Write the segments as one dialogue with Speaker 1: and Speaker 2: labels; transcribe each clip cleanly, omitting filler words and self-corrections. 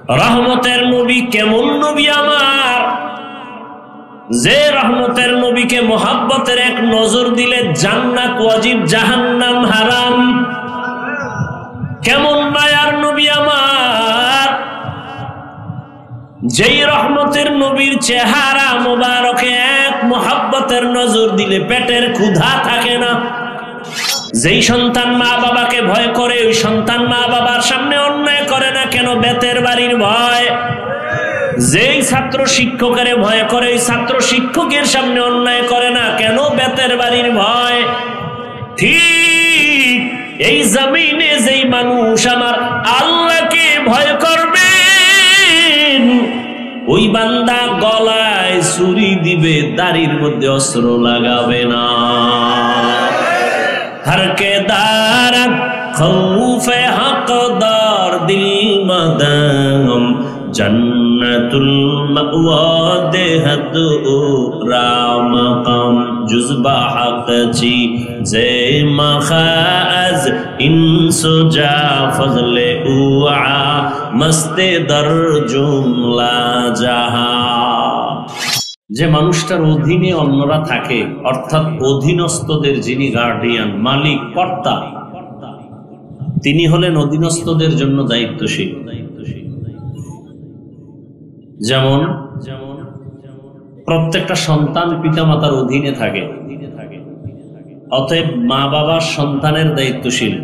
Speaker 1: রহমতের নবী কেমন নবী আমার, যে রহমতের নবীকে মোহাব্বতের এক নজর দিলে জান্নাত ওয়াজিব জাহান্নাম হারাম। কেমন মায়ার নবী আমার, যেই রহমতের নবীর চেহারা মোবারকে এক মোহাব্বতের নজর দিলে পেটের ক্ষুধা থাকে না। যেই সন্তান মা বাবাকে ভয় করে ওই সন্তান মা বাবার সামনে অন্যায় করে না কেন? বেতের বাড়ির ভয়। যেই ছাত্র শিক্ষকের ভয় করে ওই ছাত্র শিক্ষকের সামনে অন্যায় করে না কেন? বেতের বাড়ির ভয়। ঠিক এই জমিনে যেই মানুষ আমার আল্লাহকে ভয় করবে ওই বান্দা গলায় ছুরি দিবে, দাড়ির মধ্যে অস্ত্র লাগাবে না। হরকে দারত খৌফে হকদার দিল মদম জন্নতুল মাওয়া দেহত রামকাম জুজবা হকচি জে মখাজ ইনসুজা ফজলে উআ মস্তে দর জুমলা জাহা। যে মানুষটার অধীনে অন্যরা থাকে, অর্থাৎ অধীনস্থদের যিনি গার্ডিয়ান, মালিক, কর্তা, তিনি হলেন অধীনস্থদের জন্য দায়িত্বশীল। যেমন প্রত্যেকটা সন্তান পিতামাতার অধীনে থাকে, অতএব মা বাবা সন্তানের দায়িত্বশীল।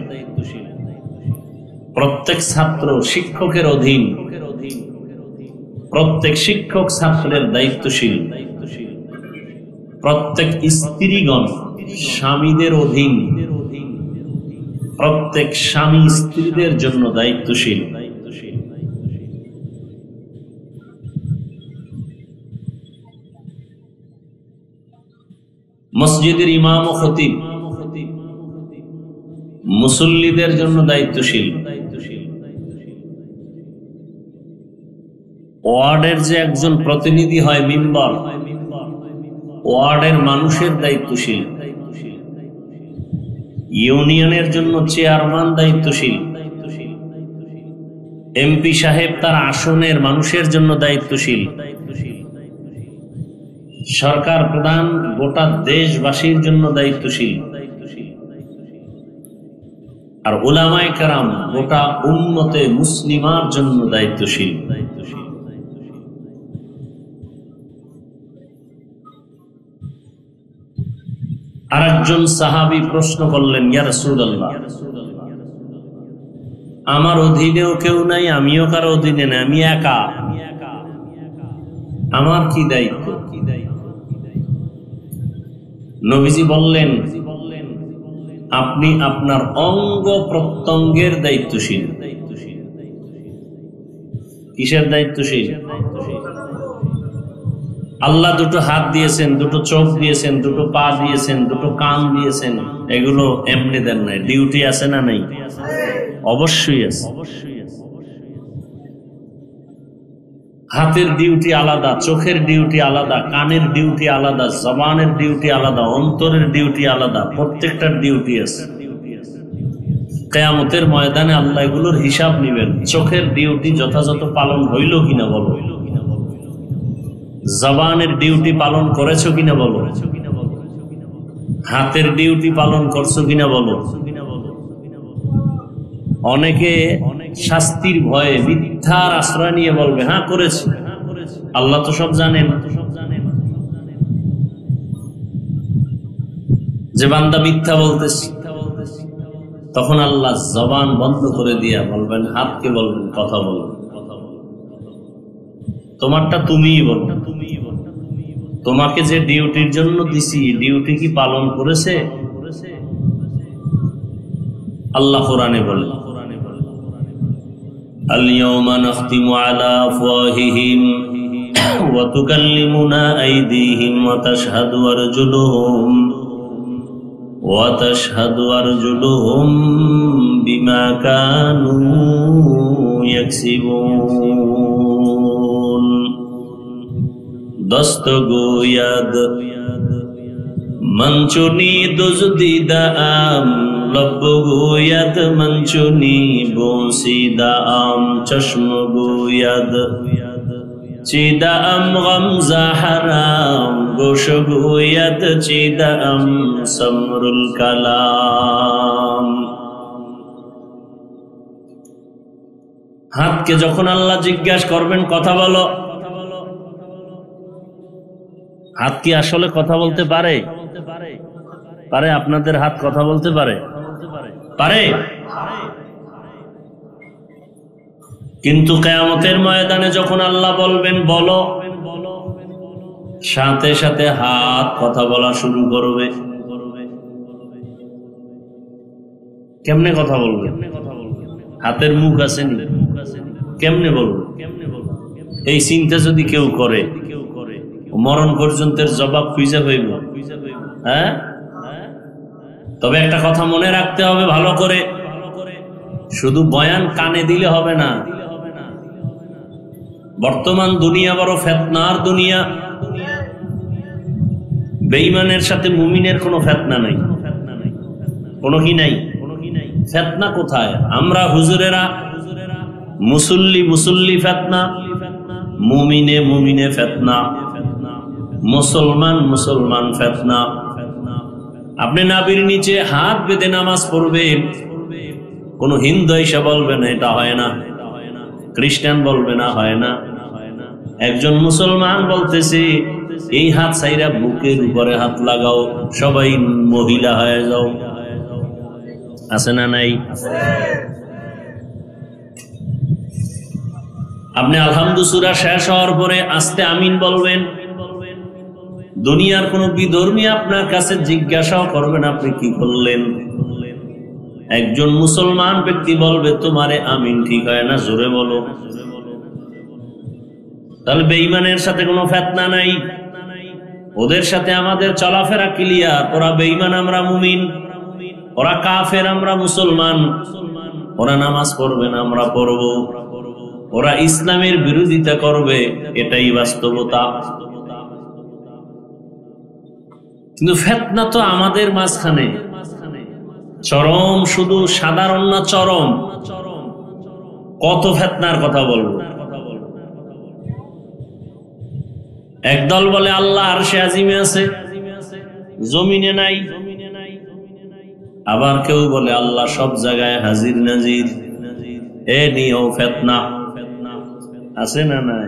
Speaker 1: প্রত্যেক ছাত্র শিক্ষকের অধীন, প্রত্যেক শিক্ষক ছাত্রের দায়িত্বশীল। প্রত্যেক স্ত্রীগণ স্বামীদের অধীন, প্রত্যেক স্বামী স্ত্রীদের জন্য দায়িত্বশীল। মসজিদের ইমাম ও খতিব মুসল্লিদের জন্য দায়িত্বশীল। ওয়ার্ডের যে একজন প্রতিনিধি হয় মেম্বার, ওয়ার্ডের মানুষের দায়িত্বশীল। ইউনিয়নের জন্য চেয়ারম্যান দায়িত্বশীল। এমপি সাহেব তার আসনের মানুষের জন্য দায়িত্বশীল। সরকার প্রধান গোটা দেশবাসীর জন্য দায়িত্বশীল। আর উলামায়ে কেরাম গোটা উম্মতে মুসলিমার জন্য দায়িত্বশীল। আরেকজন সাহাবী প্রশ্ন করলেন, ইয়া রাসূলুল্লাহ, আমার অধীনেও কেউ নাই, আমিও কারো অধীনে নাই, আমি একা, আমার কি দায়িত্ব? নবীজি বললেন, আপনি আপনার অঙ্গ প্রত্যঙ্গের দায়িত্বশীল। কিসের দায়িত্বশীল? আল্লাহ দুটো হাত দিয়েছেন, দুটো চোখ দিয়েছেন, দুটো পা দিয়েছেন, দুটো কান দিয়েছেন, এগুলো এমনি দেন নাই, ডিউটি আছে না নাই? অবশ্যই আছে। হাতের ডিউটি আলাদা, চোখের ডিউটি আলাদা, কানের ডিউটি আলাদা, জবানের ডিউটি আলাদা, অন্তরের ডিউটি আলাদা, প্রত্যেকটার ডিউটি আছে। কিয়ামতের ময়দানে আল্লাহ এগুলোর হিসাব নেবেন। চোখের ডিউটি যথাযথ পালন হইল কিনা বলো, জবানের ডিউটি পালন করেছো কিনা বলো, হাতের ডিউটি পালন করছো কিনা বলো। অনেকে শাস্তির ভয়ে মিথ্যার আশ্রয় নিয়ে বলবে হ্যাঁ করেছি, আল্লাহ তো সব জানেন। যে বান্দা মিথ্যা বলতেছে তখন আল্লাহ জবান বন্ধ করে দিয়া বলবেন, হাতকে বলবেন কথা বলবেন, তোমারটা তুমিই বলো, তোমাকে যে ডিউটির জন্য দিছি ডিউটি কি পালন করেছে? আল্লাহ কোরআনে বলেন, আল-ইয়াওমা নাখতিমু আলা আফওয়াহিহিম ওয়া তুকাল্লিমুনা আইদিহিম ওয়া তাশহাদু আরজুলুহুম বিমা কানু ইয়াকসিবুন। দস্ত গোয়াদ মঞ্চুনি দুজদিদাম लब गोयद मंचुनी बोसीदा आम चश्म गोयद चीदा अम गमजा हराम गोश गोयद चीदा अम समरुल कलाम। হাতকে যখন আল্লাহ জিজ্ঞাসা করবেন কথা বলো, হাত কি আসলে কথা বলতে পারে? পারে? আপনাদের হাত কথা বলতে পারে? পারে। কিন্তু কিয়ামতের ময়দানে যখন আল্লাহ বলবেন বলো, সাথে সাথে হাত কথা বলা শুরু করবে। কেমনে কথা বলবে? হাতের মুখ আছে নি? কেমনে বলবে? এই চিন্তা যদি কেউ করে মরণ পর্যন্তের জবাব খুঁজে পাইব। হ্যাঁ, তবে একটা কথা মনে রাখতে হবে ভালো করে, শুধু বয়ান কানে দিলে হবে না। বর্তমান দুনিয়া বড় ফিতনার দুনিয়া। বেঈমানের সাথে মুমিনের কোনো ফিতনা নাই, কোনো কি নাই। ফিতনা কোথায়? আমরা হুজুরেরা মুসল্লি মুসল্লি ফিতনা, মুমিনে মুমিনে ফিতনা, মুসলমান মুসলমান ফিতনা। আপনি নাভির নিচে হাত বেঁধে নামাজ পড়বেন, কোন হিন্দু এসে বলবে না এটা হয় না, খ্রিস্টান বলবে না হয় না। একজন মুসলমান বলতেছে এই হাত ছাইরা বুকের উপরে হাত লাগাও, সবাই মহিলা হয়ে যাও। আছে না নাই? আপনি আলহামদুলিল্লাহ সূরা শেষ হওয়ার পরে আস্তে আমিন বলবেন। দুনিয়ার কোন বিধর্মী আপনার কাছে জিজ্ঞাসাও করবেন আপনি কি করলেন। একজন মুসলমান ব্যক্তি বলবে তোমারে আমিন ঠিক হয় না, জোরে বলো। তাহলে বেঈমানের সাথে কোনো ফিতনা নাই, ওদের সাথে আমাদের চলাফেরা ক্লিয়ার। ওরা বেঈমান, আমরা মুমিন। ওরা কাফের, আমরা মুসলমান। ওরা নামাজ পড়বে না, আমরা পড়ব। ওরা ইসলামের বিরোধিতা করবে, এটাই বাস্তবতা। কিন্তু ফিতনা তো আমাদের মাঝখানে চরম, শুধু সাধারণ না, চরম। কত ফিতনার কথা বলবো। একদল বলে আল্লাহ আরশে আজিমে আছে, জমিনে নাই। আবার কেউ বলে আল্লাহ সব জায়গায় হাজির নাজির। এ নিয়েও ফিতনা আছে না নাই?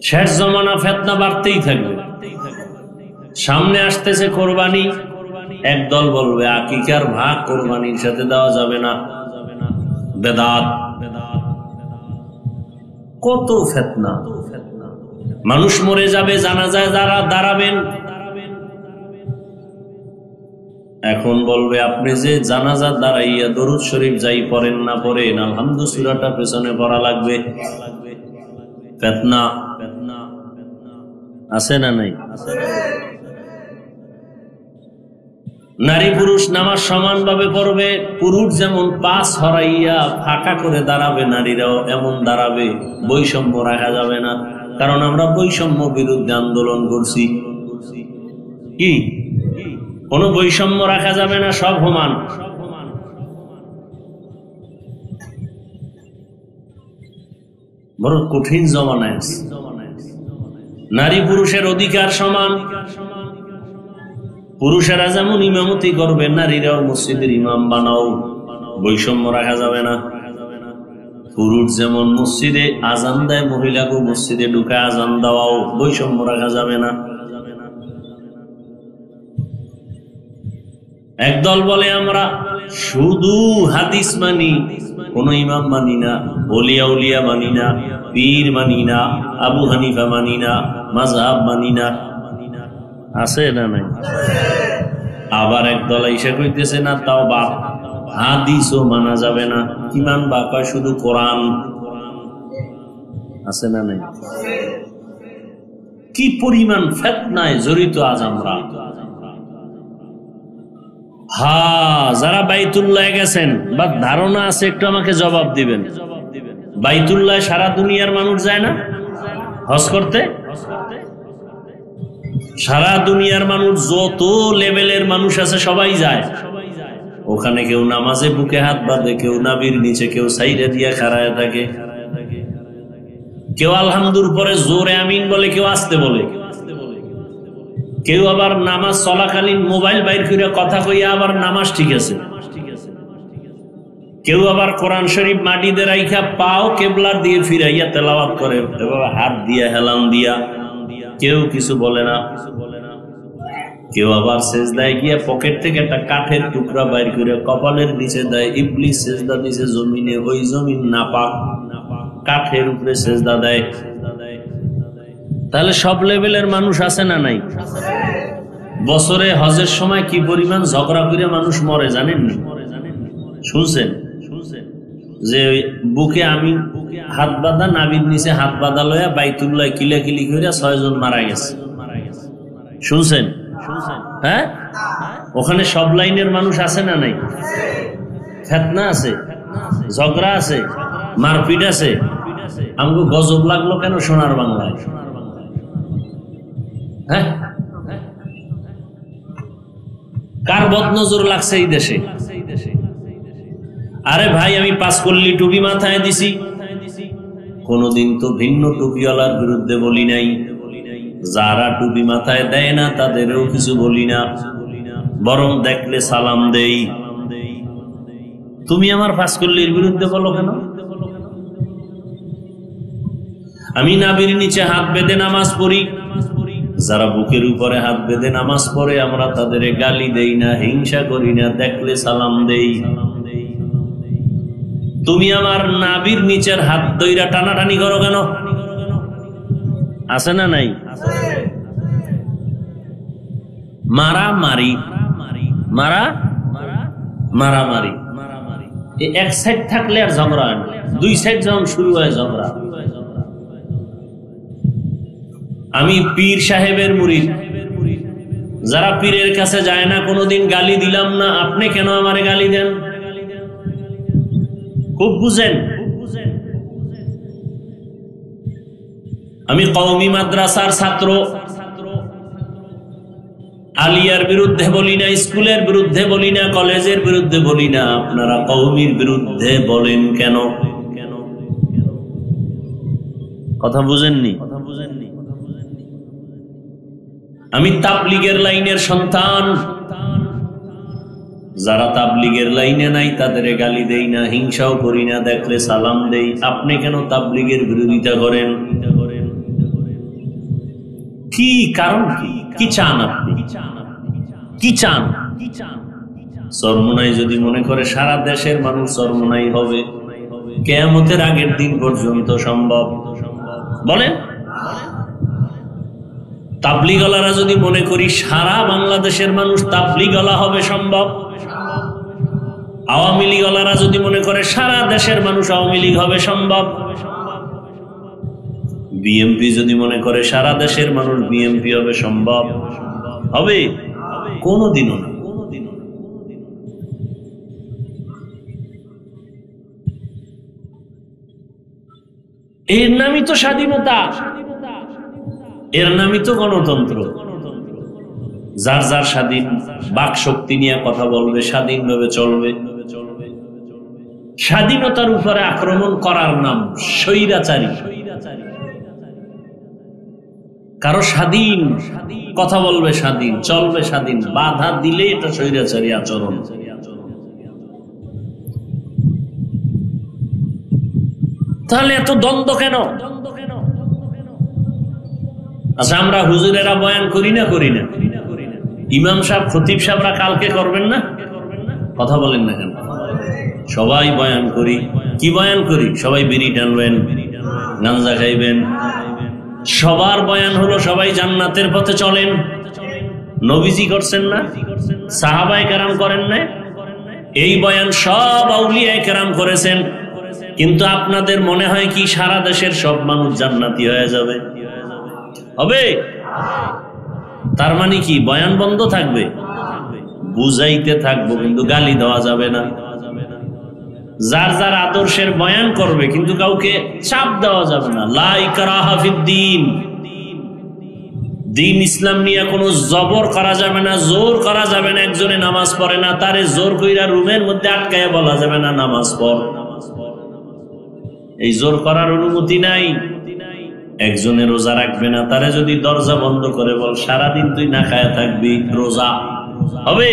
Speaker 1: শেষ জমানা ফিতনা বাড়তেই থাকবে। সামনে আসতেছে কোরবানি, একদল বলবে আকিকার ভাগ কোরবানির সাথে দেওয়া যাবে না, বেদাত। কত ফিতনা। মানুষ মরে যাবে, জানাজায় যারা দাঁড়াবেন, এখন বলবে আপনি যে জানাজার দাঁড়াইয়া দরুদ শরীফ যাই পড়েন না পড়েন, আলহামদুলিল্লাহ সূরাটা পেছনে পড়া লাগবে। ফিতনা আছে না নাই? নারী পুরুষ নামাজ সমানভাবে পড়বে। পুরুষ যেমন পাঁচ হরাইয়া ফাঁকা করে দাঁড়াবে, নারীরাও এমন দাঁড়াবে। বৈষম্য রাখা যাবে না, কারণ আমরা বৈষম্য বিরুদ্ধে আন্দোলন করছি। কি কোনো বৈষম্য রাখা যাবে না, সব সমান। বড় কঠিন জমানায় নারী পুরুষের অধিকার সমান। পুরুষেরা যেমন ইমামতি করবে, নারীরাও মসজিদের ইমাম বানাও, বৈষম্য রাখা যাবে না। পুরুষ যেমন মসজিদে আজান দেয়, মহিলাকে মসজিদে ঢুকে আজান দেওয়াও, বৈষম্য রাখা যাবে না। একদল বলে আমরা শুধু হাদিস মানি, কোন ইমাম মানি না, ওলিয়া উলিয়া মানি না, পীর মানি না, আবু হানিফা মানি না, মাযহাব মানি না। আছে না নাই? আবার একদল এসে কইতেছে না তাও বাপ, হাদিসও মানা যাবে না। কি মানবা? কয় শুধু কোরআন। আছে না নাই? কি পরিমাণ ফিতনায় জড়িত আজ আমরা। যারা বাইতুল্লাহ গেছেন বা ধারণা আছে একটু আমাকে জবাব দিবেন। বাইতুল্লাহ সারা দুনিয়ার মানুষ যায় না হজ করতে? সারা দুনিয়ার মানুষ যত লেভেলের মানুষ আছে সবাই যায় ওখানে। কেউ নামাজে বুকে হাত বাঁধে, কেউ নাবির নিচে, কেউ সাইডে দিয়া খাড়ায় থাকে, কেউ আলহামদুর পরে জোরে আমিন বলে, কেউ আসতে বলে, কেউ আবার নামাজ চলাকালীন মোবাইল বাইর করে কথা কইয়া আবার নামাজ ঠিক আছে, কেউ আবার কোরআন শরীফ মাটিতে রাইখা পাও কেবলার দিয়ে ফিরাইয়া তেলাওয়াত করে, হাত দিয়া হেলান দিয়া, কেউ কিছু বলে না। কেউ আবার সেজদায় গিয়া পকেট থেকে একটা কাঠের টুকরা বাইর করে কপালের নিচে দেয়। ইবলিস সেজদা দিছে জমিনে, ওই জমিন নাপাক, কাঠের উপরে সেজদা দেয়। তাহলে সব লেভেলের মানুষ আছে না নাই? বছরে হজের সময় কি পরিমাণ ঝগড়া করে মানুষ মরে জানেন না? শুনছেন যে বুকে আমি হাত বাঁধা, নাবির নিচে হাত বাঁধা লইয়া বাইতুল্লাহ কিলাকিলি করে 6 জন মারা গেছে। শুনছেন? হ্যাঁ, ওখানে সব লাইনের মানুষ আছে না নাই? ফিতনা আছে, ঝগড়া আছে, মারপিট আছে। আমাকে গজব লাগলো কেন সোনার বাংলায়? হ্যাঁ, কার বদনজর লাগছে এই দেশে? আরে ভাই, আমি 5 কল্লি টুপি মাথায় দিছি, কোনদিন তো ভিন্ন টুপিওয়ালার বিরুদ্ধে বলি নাই। যারা টুপি মাথায় দেয় না তাদেরও কিছু বলি না, বরং দেখলে সালাম দেই। তুমি আমার 5 কল্লির বিরুদ্ধে বলো কেন? আমি নাবির নিচে হাত বেঁধে নামাজ পড়ি, যারা বুকের উপরে হাত বেঁধে নামাজ পড়ে আমরা তাদের গালি দেই না, হিংসা করি না, দেখলে সালাম দেই। তুমি আমার নাবির নিচের হাত ধইরা টানাটানি করো কেন? আছে না নাই? মারামারি, মারামারি এক সাইড থাকলে আর ঝগড়া হয় না, 2 সাইড যখন শুরু হয় ঝগড়া। আমি পীর সাহেবের মুরিদ, যারা পীরের কাছে যায় না কোনোদিন গালি দিলাম না। আপনি কেন আমারে গালি দেন? খুব বুঝেন। আমি কওমি মাদ্রাসার ছাত্র, আলিয়ার বিরুদ্ধে বলি না, স্কুলের বিরুদ্ধে বলি না, কলেজের বিরুদ্ধে বলি না। আপনারা কওমির বিরুদ্ধে বলেন কেন? কথা বুঝেননি? আমি তাবলীগের লাইনের সন্তান, যারা তাবলীগের লাইনে নাই তাদের গালি দেই না, হিংসাও করি না, দেখলে সালাম দেই। আপনি কেন তাবলীগের বিরোধিতা করেন? কি কারণ? কি চান আপনি? কি চান? চরমোনাই যদি মনে করে সারা দেশের মানুষ চরমোনাই হবে, কিয়ামতের আগের দিন পর্যন্ত সম্ভব? বলেন। তাবলীগওয়ালারা যদি মনে করি সারা বাংলাদেশের মানুষ তাবলীগওয়ালা হবে, সম্ভব? আওয়ামী লীগওয়ালারা যদি মনে করে সারা দেশের মানুষ আওয়ামী লীগ হবে, সম্ভব? বিএমপি যদি মনে করে সারা দেশের মানুষ বিএমপি হবে, সম্ভব হবে? কোনদিনও না। এর নামই তো স্বাধীনতা, এর নামই তো গণতন্ত্র। যার যার স্বাধীন বাক শক্তি নিয়ে কথা বলবে, স্বাধীনভাবে চলবে। স্বাধীনতার উপরে আক্রমণ করার নাম স্বৈরাচারী। কারো স্বাধীন কথা বলবে, স্বাধীন চলবে, স্বাধীন বাধা দিলে এটা স্বৈরাচারী আচরণ। তাহলে এত দ্বন্দ্ব কেন? আচ্ছা, আমরা হুজুরেরা বয়ান করি না? ইমাম সাহেব, খতিব সাহেবরা কালকে করবেন না? কথা বলেন না কেন? সবাই বয়ান করি। কি বয়ান করি? সবাই বিড়ি টানবেন, গাঞ্জা খাইবেন। সবার বয়ান হলো সবাই জান্নাতের পথে চলেন। নবীজি করছেন না? সাহাবায়ে কেরাম করেন না? এই বয়ান সব আউলিয়ায়ে কেরাম করেছেন। কিন্তু আপনাদের মনে হয় কি সারা দেশের সব মানুষ জান্নাতি হয়ে যাবে? হবে? তার মানে কি বয়ান বন্ধ থাকবে? বুঝাইতে থাকবো, কিন্তু গালি দেওয়া যাবে না। যার যার আদর্শের বয়ান করবে, কিন্তু কাউকে চাপ দেওয়া যাবে না। লা ইকরাহা ফিদ্দীন, দিন ইসলাম নিয়ে কোনো জবর করা যাবে না, জোর করা যাবে না। একজনে নামাজ পড়ে না, তারে জোর কইরা রুমের মধ্যে আটকায় বলা যাবে না নামাজ পড়, এই জোর করার অনুমতি নাই। একজনে রোজা রাখবে না, তারে যদি দরজা বন্ধ করে বল সারাদিন তুই না খায়া থাকবি, রোজা হবে?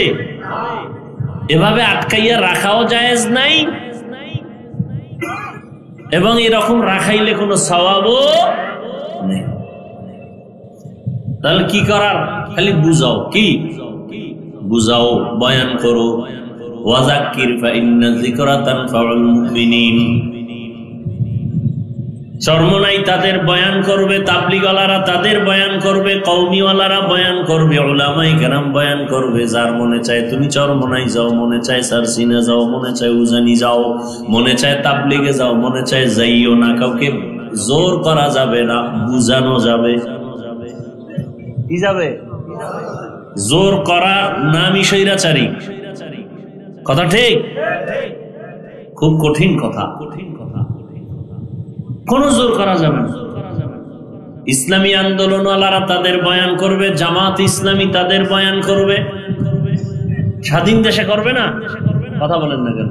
Speaker 1: এভাবে আটকাইয়া রাখাও জায়েজ নাই, এবং এরকম রাখাইলে কোনো সওয়াবও নেই। তাহলে কি করার? খালি বুঝাও, কি বুঝাও, বয়ান করো। ওয়াযাক্কির ফাইন্না যিকরা তানফাউল মুমিনিন। চরমনাই তাদের বয়ান করবে, তাবলীগওয়ালারা তাদের বয়ান করবে, কওমিওয়ালারা বয়ান করবে, উলামায়ে কেরাম বয়ান করবে। যার মনে চায় তুমি চরমনাই যাও, মনে চায় সারসিনা যাও, মনে চায় উজানি যাও, মনে চায় তাবলীগে যাও, মনে চায় যাইও না। কাউকে জোর করা যাবে না, বুঝানো যাবে। কি যাবে? জোর করা নামই স্বৈরাচারী। কথা ঠিক? খুব কঠিন কথা, কোন জোর করা যাবে না। ইসলামী আন্দোলনওয়ালারা তাদের বয়ান করবে, জামাত ইসলামী তাদের বয়ান করবে। স্বাধীন দেশে করবে না? কথা বলেন না কেন?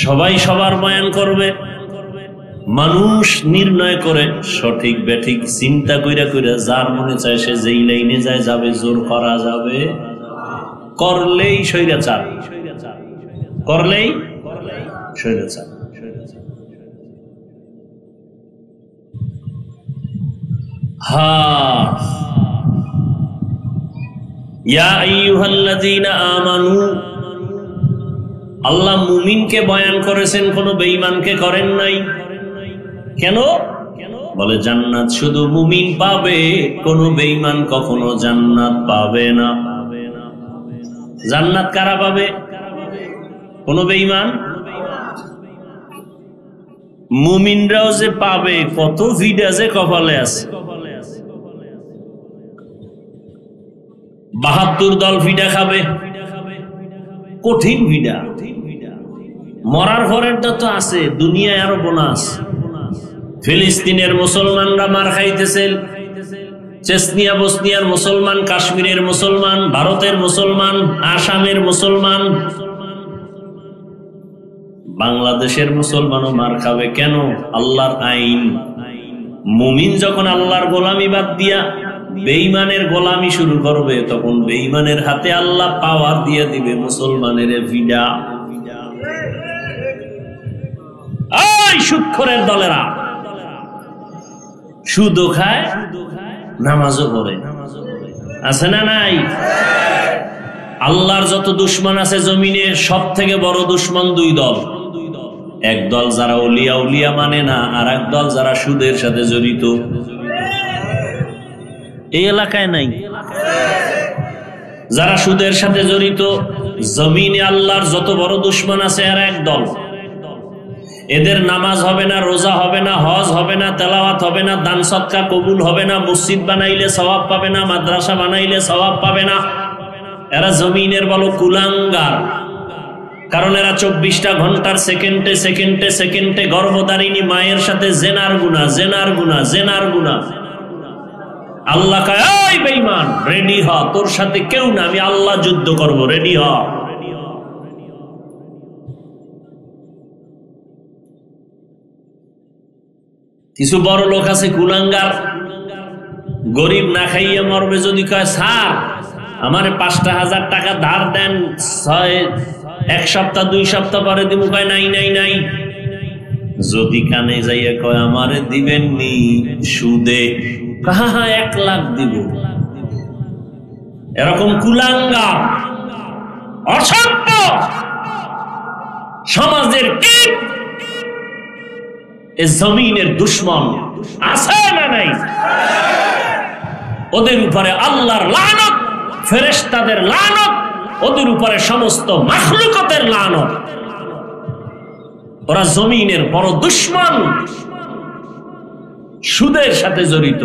Speaker 1: সবাই সবার বয়ান করবে। মানুষ নির্ণয় করে সঠিক বেঠিক চিন্তা কইরা কইরা যার মনে চায় সে যেই লাইনে যায় যাবে। জোর করা যাবে? করলেই স্বৈরাচার, করলেই স্বৈরাচার। আল্লাহ মুমিনকে বয়ান করেছেন, কোন বেঈমানকে করেন নাই। কেন? বলে জান্নাত শুধু মুমিন পাবে, কোন বেঈমান কখনো জান্নাত পাবে না। জান্নাত কারা পাবে? কোন বেঈমান? মুমিনরাও যে পাবে, কত ভিড় আছে কপালে আছে। ৭২ দল ভিডা খাবে, কঠিন ভিডা। মরার পরেরটা তো আছে, দুনিয়ায় আরো বোনাস। ফিলিস্তিনের মুসলমানরা মার খাইতেছে, চেচনিয়া বসনিয়ার মুসলমান, কাশ্মীরের মুসলমান, ভারতের মুসলমান, আসামের মুসলমান, বাংলাদেশের মুসলমানও মার খাবে। কেন? আল্লাহর আইন। মুমিন যখন আল্লাহর গোলামি বাদ দিয়া বেঈমানের গোলামি শুরু করবে, তখন বেঈমানের হাতে আল্লাহ পাওয়ার দিয়ে দিবে মুসলমানের ভিডা। এই সুদখোরের দলেরা সুদও খায়, নামাজও পড়ে, আছে না নাই? আল্লাহর যত দুশমন আছে জমিনে, সব থেকে বড় দুশমন দুই দল। এক দল যারা উলিয়া উলিয়া মানে না, আর এক দল যারা সুদের সাথে জড়িত। এই এলাকায় নাই? যারা সুদের সাথে জড়িত, জমিনে আল্লাহর যত বড় দুশমন আছে আর এক দল। এদের নামাজ হবে না, রোজা হবে না, হজ হবে না, তেলাওয়াত হবে না, দান সদকা কবুল হবে না, মসজিদ বানাইলে সওয়াব পাবে না, মাদ্রাসা বানাইলে সওয়াব পাবে না। এরা জমিনের বলো কুলাঙ্গার। কারণ এরা 24টা ঘন্টার সেকেন্ডে সেকেন্ডে সেকেন্ডে গর্ভধারিণী মায়ের সাথে জেনার গুনাহ, জেনার গুনাহ, জেনার গুনাহ। আল্লাহ কয়, এই বেঈমান রেডি হ, তোর সাথে কেউ না, আমি আল্লাহ যুদ্ধ করব, রেডি হ। কিছু বড় লোক আছে কুলাঙ্গার, গরিব না খাইয়ে মরবে। যদি কয় স্যার আমার 5,000 টাকা ধার দেন, 1 সপ্তাহ 2 সপ্তাহ পরে দিব, কয় নাই নাই নাই। যদি কানে যাইয়া কয় আমারে দিবেন নি সুদে, 1 লাখ দিব। এরকম কুলাঙ্গার, অসভ্য সমাজের কীট, এ জমিনের দুশমন আছে না নাই? ওদের উপরে আল্লাহর লানত, ফেরেশতাদের লানত, ওদের উপরে সমস্ত মাখলুকাতের লানত। ওরা জমিনের বড় দুশমন, সুদের সাথে জড়িত।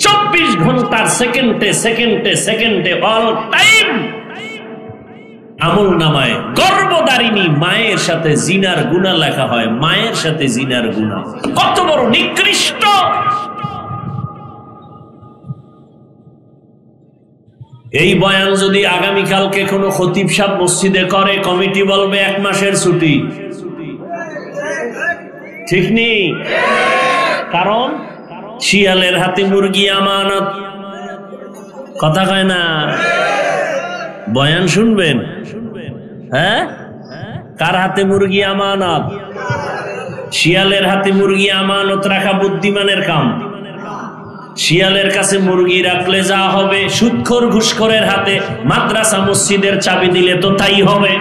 Speaker 1: 24 ঘন্টার সেকেন্ডে সেকেন্ডে সেকেন্ডে অল টাইম আমল নামায় গর্ভধারিণী মায়ের সাথে জিনার গুনাহ লেখা হয়। মায়ের সাথে জিনার গুনাহ কত বড় নিকৃষ্ট! এই বয়ান যদি আগামীকালকে কোনো খতিব সাহেব মসজিদে করে, কমিটি বলবে 1 মাসের ছুটি। ঠিক নেই? কারণ শিয়ালের হাতে মুরগি আমানত। কথা কয় না? বয়ান শুনবেন? হ্যাঁ, কার হাতে মুরগি আমানত? শিয়ালের হাতে মুরগি আমানত রাখা বুদ্ধিমানের কাম। শিয়ালের কাছে মুরগি রাখলে যা হবে, সুদখোর ঘুষখোরের হাতে মাদ্রাসা মসজিদের চাবি দিলে তো তাই হবে।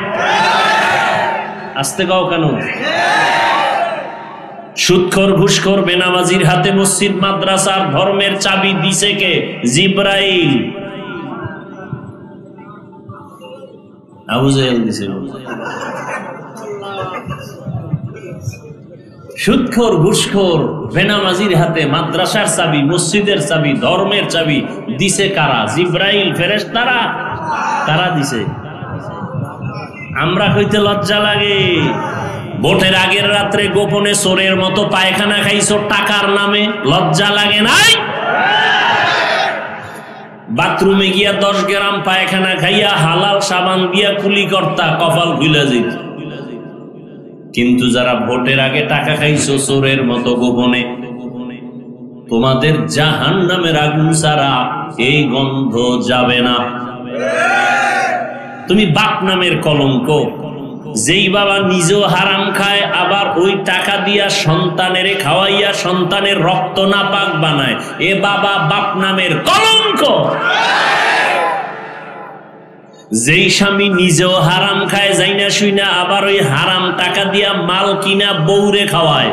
Speaker 1: আসতে গাও কেন? সুদখোর ঘুষখোর বেনামাজির হাতে মসজিদ মাদ্রাসার ধর্মের চাবি দিছে কে? জিব্রাইল। আবু জাহেল দিছে। সুদখোর ঘুষখোর বেনামাজির হাতে মাদ্রাসার চাবি, মসজিদের চাবি, ধর্মের চাবি দিছে কারা? জিব্রাইল ফেরেশতারা। তারা দিছে। আমরা কইতে লজ্জা লাগে। ভোটের আগের রাত্রে গোপনে চোরের মতো পায়খানা খাইছো টাকার নামে, লজ্জা লাগে নাই? বাথরুমে গিয়া 10 গ্রাম পায়খানা খাইয়া হালাল সাবান দিয়া কুলি কর্তা, কপাল খুলে যেত। কিন্তু যারা ভোটের আগে টাকা খাইছো চোরের মতো গোপনে, তোমাদের জাহান্নামের আগুন ছাড়া এই গন্ধ যাবে না। তুমি বাপ নামের কলঙ্ক। যেই বাবা নিজেও হারাম খায়, আবার ওই টাকা দিয়া সন্তানের খাওয়াইয়া সন্তানের রক্ত নাপাক বানায়, এ বাবা বাপ নামের কলঙ্ক। যেই স্বামী নিজেও হারাম খায় যাইনা শুইনা, আবার ওই হারাম টাকা দিয়া মাল কিনা বউরে খাওয়ায়,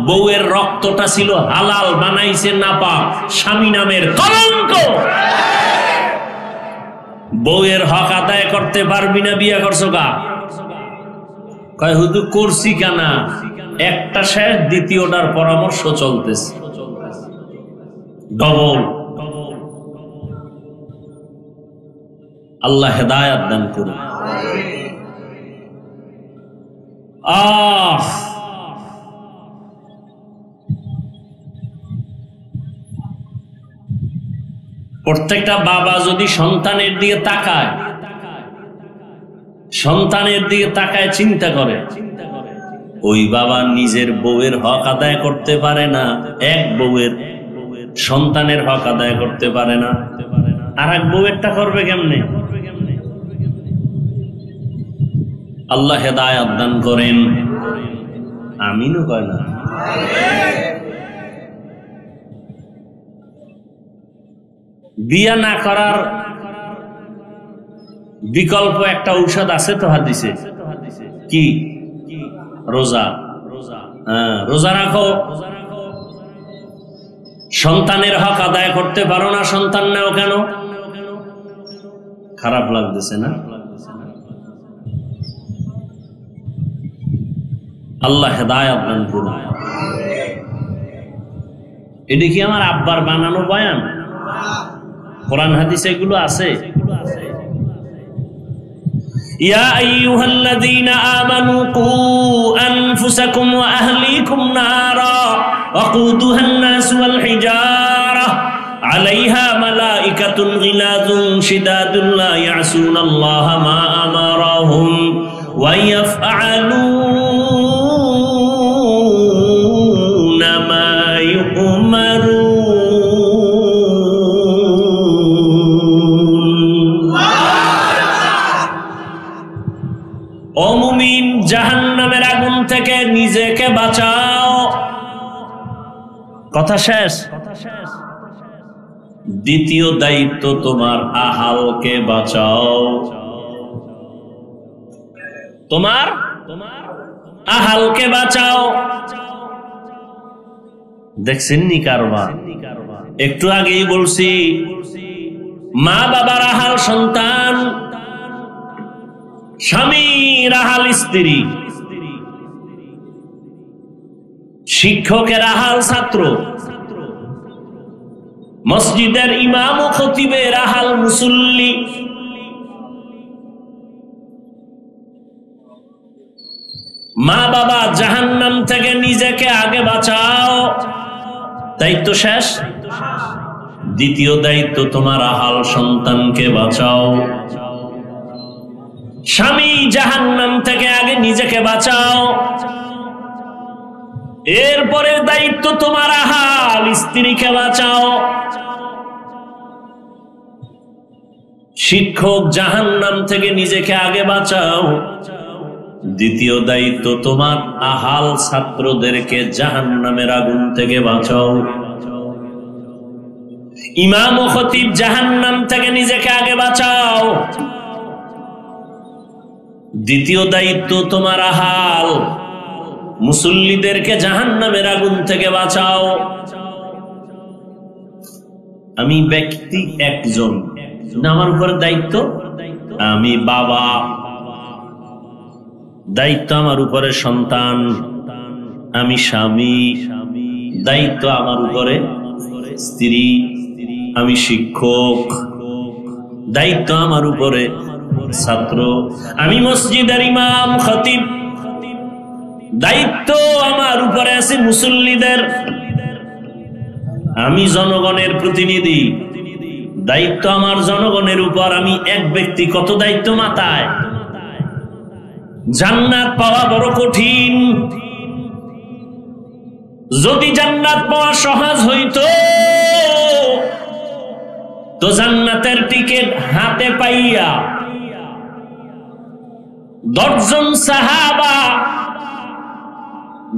Speaker 1: বউয়ের রক্তটা ছিল হালাল, বানাইছে নাপাক, স্বামী নামের কলঙ্ক। বউয়ের হক আদায় করতে পারবি না, বিয়া করছো কা? কয় হুজুর করছি কেনা, একটা শেষ, দ্বিতীয়টার পরামর্শ চলতেছে। ডবল। আল্লাহ হেদায়াত দান করুন। প্রত্যেকটা বাবা যদি সন্তানের দিকে তাকায়, সন্তানের দিকে তাকায় চিন্তা করে, ওই বাবা নিজের বউয়ের হক আদায় করতে পারে না, এক বউয়ের সন্তানের হক আদায় করতে পারে না, আর এক বউয়েরটা করবে কেমনে? আল্লাহ হেদায়াত দান করেন। আমিনও কয় না। বিয়া না করার বিকল্প একটা ঔষধ আছে তো হাদিসে, কি? রোজা। রোজা রাখো। সন্তানের হক আদায় করতে পারো না, সন্তান নাও কেন? খারাপ লাগতেছে না? আল্লাহ হেদায়াত দান করুন। এটা কি আমার আব্বার বানানো বয়ান? কোরআন হাদিসে এগুলো আছে। ইয়া আইয়ুহাল্লাযীনা আমানু কু আনফুসাকুম ওয়া আহলিকুম নারা ওয়াকুদুহান নাস ওয়াল হিজারা আলাইহা মালাইকাতুন গিলাযুন শিদাদুন লা ইয়াসুনাল্লাহা মা আমারাহুম ওয়া ইয়াফআলুনা মা ইউমারুন। ও মুমিন, জাহান্নামের আগুন থেকে নিজেকে বাঁচাও। কথা শেষ। দ্বিতীয় দায়িত্ব তোমার আহালকে বাঁচাও। তোমার আহালকে বাঁচাও। দেখছেন নি কারবার? একটু আগেই বলছি, মা বাবার আহাল সন্তান, স্বামীর আহাল স্ত্রী, শিক্ষকের আহাল ছাত্র, মসজিদের ইমাম ও খতিবের আহাল মুসল্লি। মা বাবা জাহান্নাম থেকে নিজেকে আগে বাঁচাও। দায়িত্ব শেষ। দ্বিতীয় দায়িত্ব তোমার আহাল সন্তানকে বাঁচাও। স্বামী জাহান্নাম থেকে আগে নিজেকে বাঁচাও, এরপরে দায়িত্ব তোমার আহাল স্ত্রীকে বাঁচাও। শিক্ষক জাহান্নাম থেকে নিজেকে আগে বাঁচাও, দ্বিতীয় দায়িত্ব তোমার আহাল ছাত্রদেরকে জাহান্নামের আগুন থেকে বাঁচাও। ইমাম ও খতিব জাহান্নাম থেকে নিজেকে আগে বাঁচাও, দ্বিতীয় দায়িত্ব তোমার আহাল মুসল্লিদেরকে জাহান্নামের আগুন থেকে বাঁচাও। আমি ব্যক্তি একজন, আমার উপরে দায়িত্ব, আমি বাবা, দায়িত্ব আমার উপরে সন্তান, আমি স্বামী, দায়িত্ব আমার উপরে স্ত্রী, আমি শিক্ষক, দায়িত্ব আমার উপরে ছাত্র, আমি মসজিদের ইমাম খতিব, দায়িত্ব আমার উপরে আছে মুসল্লিদের, আমি জনগণের প্রতিনিধি, দায়িত্ব আমার জনগণের উপর। আমি এক ব্যক্তি, কত দায়িত্ব মাথায়। জান্নাত পাওয়া বড় কঠিন। যদি জান্নাত পাওয়া সহজ হইতো তো জান্নাতের টিকিট হাতে পাইয়া 10 জন সাহাবা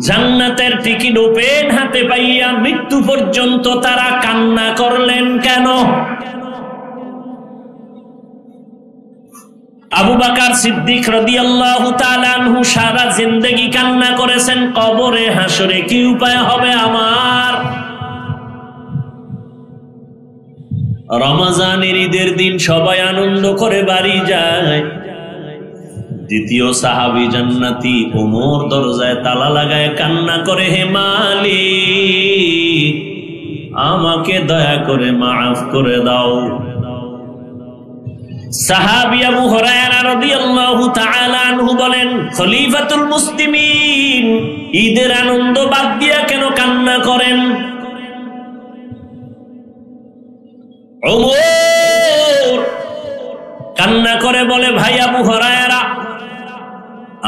Speaker 1: জান্নাতের টিকিট ওপেন হাতে পাইয়া মৃত্যু পর্যন্ত তারা কান্না করলেন কেন? আবু বকর সিদ্দিক রাদিয়াল্লাহু তাআলা আনহু সারা জিন্দেগি কান্না করেছেন, কবরে হাসরে কি উপায় হবে আমার। রমজানের ঈদের দিন সবাই আনন্দ করে বাড়ি যায়। দ্বিতীয় সাহাবী জান্নাতি ওমর দরজায় তালা লাগায় কান্না করে, হে মালিক আমাকে দয়া করে মাফ করে দাও। সাহাবী আবু হুরায়রা রাদিয়াল্লাহু তাআলা আনহু বলেন, খলিফাতুল মুসলিমিন ঈদের আনন্দ বাদ দিয়া কেন কান্না করেন? ওমর কান্না করে বলে, ভাই আবু হুরায়রা,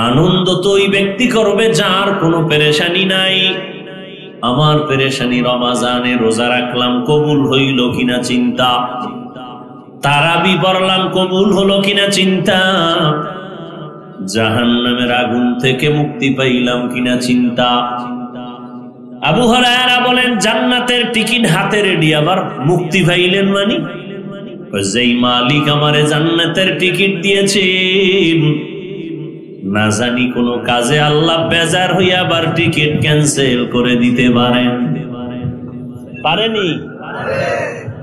Speaker 1: আনন্দ তো ওই ব্যক্তি করবে যার কোনো পেরেশানি নাই। আমার পেরেশানি রমজানে রোজা রাখলাম, কবুল হইল কিনা চিন্তা, তারাবি পড়লাম, কবুল হলো কিনা চিন্তা, জাহান্নামের আগুন থেকে মুক্তি পাইলাম কিনা চিন্তা। আবু হুরায়রা বলেন, জান্নাতের টিকিট হাতে রেডি, আবার মুক্তি পাইলেন মানে? যেই মালিক আমারে জান্নাতের টিকিট দিয়েছেন, না জানি কোন কাজে আল্লাহ বেজার হইয়া আবার টিকিট ক্যান্সেল করে দিতে পারেন, পারেনি?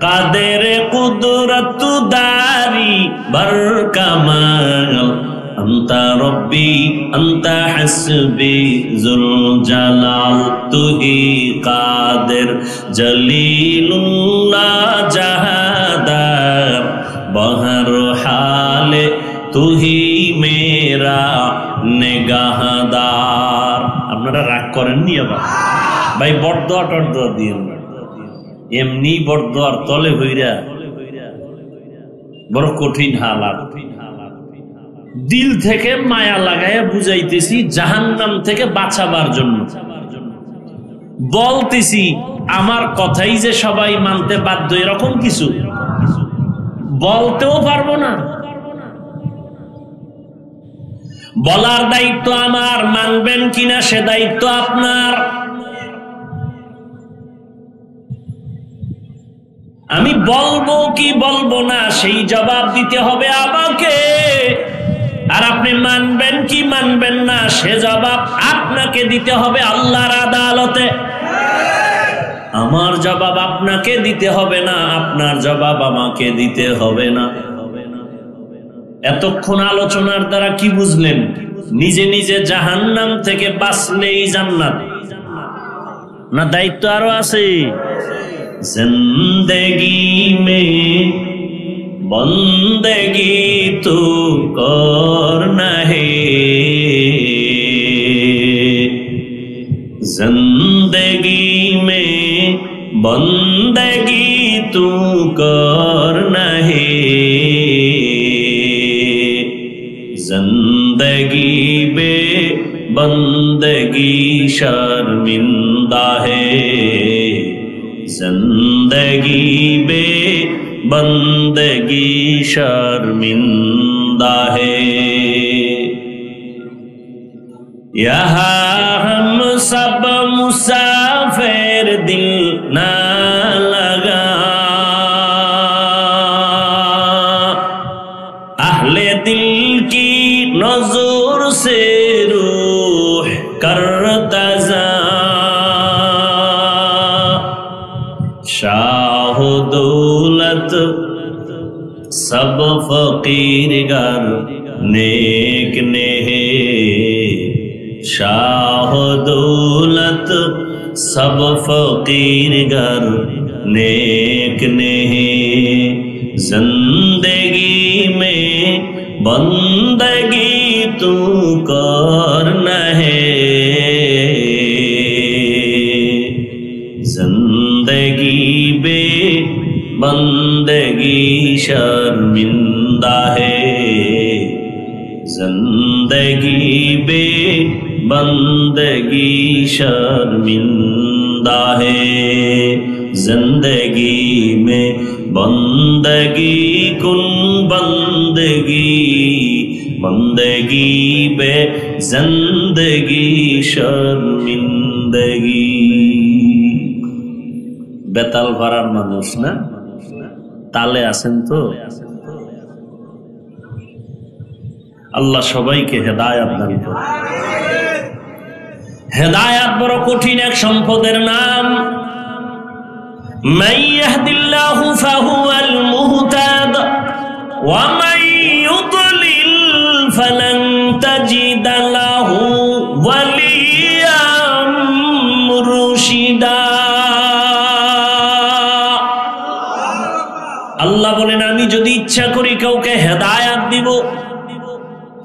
Speaker 1: কাদের কুদরত দারি বার কামাল, আন্তা রব্বি আন্তা হাসবি যুল জালাল, তুহি কাদের জলিলুল্লাহ জাহাদার, বহর হালে তুহি মেরা নেগাহদার। আপনারা রাগ করেননি আবার ভাই? বড়দোয়া টরদোয়া দিয়ে এমনি বড়দোয়ার তলে হইরা বড় কঠিন হালাত। দিল থেকে মায়া লাগাইয়া বুঝাইতেছি জাহান্নাম থেকে বাঁচাবার জন্য, বলতেছি আমার কথাই যে সবাই মানতে বাধ্য এরকম কিছু বলতেও পারবো না। বলার দায়িত্ব আমার, মানবেন কিনা সে দায়িত্ব আপনার। আমি বলবো কি বলবো না সেই জবাব দিতে হবে আমাকে, আর আপনি মানবেন কি মানবেন না সে জবাব আপনাকে দিতে হবে আল্লাহর আদালতে। আমার জবাব আপনাকে দিতে হবে না, আপনার জবাব আমাকে দিতে হবে না। এতক্ষণ আলোচনার দ্বারা কি বুঝলেন? নিজে নিজে জাহান্নাম থেকে বাঁচলেই জান্নাত, না দায়িত্ব আরো আছে? জিন্দেগি মে বন্দেগি তু করনা হে, জিন্দেগি মে বন্দেগি तू करना है, जिंदगी बे बंदगी शर्मिंदा है, जिंदगी बे बंदगी शर्मिंदा है। यहाँ हम सब मुसाफिर दिल ना लगा, अहले दिल की नजर से रूह करता जा, शाह दौलत सब फकीर गर नेक ने है, शाह दौलत सब फकीर गर नेक ने है, जिंदगी में बंदगी तू करना है, जिंदगी बे बंदगी शर्मिंदा है, जिंदगी बे बंदगी शर्मिंदा है, जिंदगी में बंदगी कुन बंदगी, बंदगी बे जिंदगी शर्मिंदगी। বেতাল পাড়ার মানুষ না, তালে আছেন তো। আল্লাহ সবাইকে হেদায়াত দান করুন। হেদায়াত বড় কঠিন এক সম্পদের নাম। মান ইয়াহদিল্লাহু ফাহুয়াল মুহতাদ ওয়া মান ইউদ্লিল ফালান তাজিদা লাহু ওয়ালিয়াম মুরশিদা। আল্লাহ বলেন, আমি যদি ইচ্ছা করি কাউকে হেদায়াত দিব,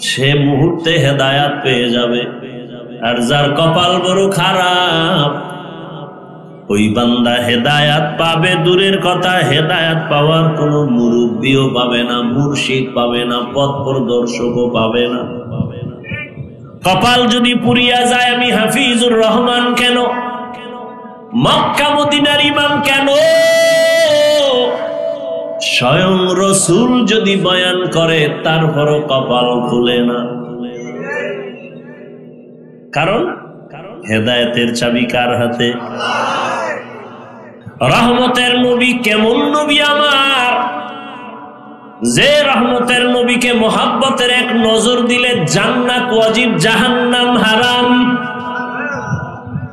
Speaker 1: সে মুহূর্তে হেদায়াত পেয়ে যাবে। আর যার কপাল বড় খারাপ, ওই বান্দা হেদায়াত পাবে দূরের কথা, হেদায়াত পাওয়ার কোনো মুরব্বিও পাবে না, মুর্শিদ পাবে না, পথ প্রদর্শকও পাবে না। কপাল যদি পুরিয়া যায়, আমি হাফিজুর রহমান কেন, মক্কা মদিনার ইমাম কেন, স্বয়ং রসুল যদি বয়ান করে তারপরও কপাল খুলে না। কারণ হেদায়েতের চাবি কার হাতে? রহমতের নবী কেমন নবী আমার, যে রহমতের নবীকে মোহাব্বতের এক নজর দিলে জান্নাত ওয়াজিব, জাহান্নাম হারাম।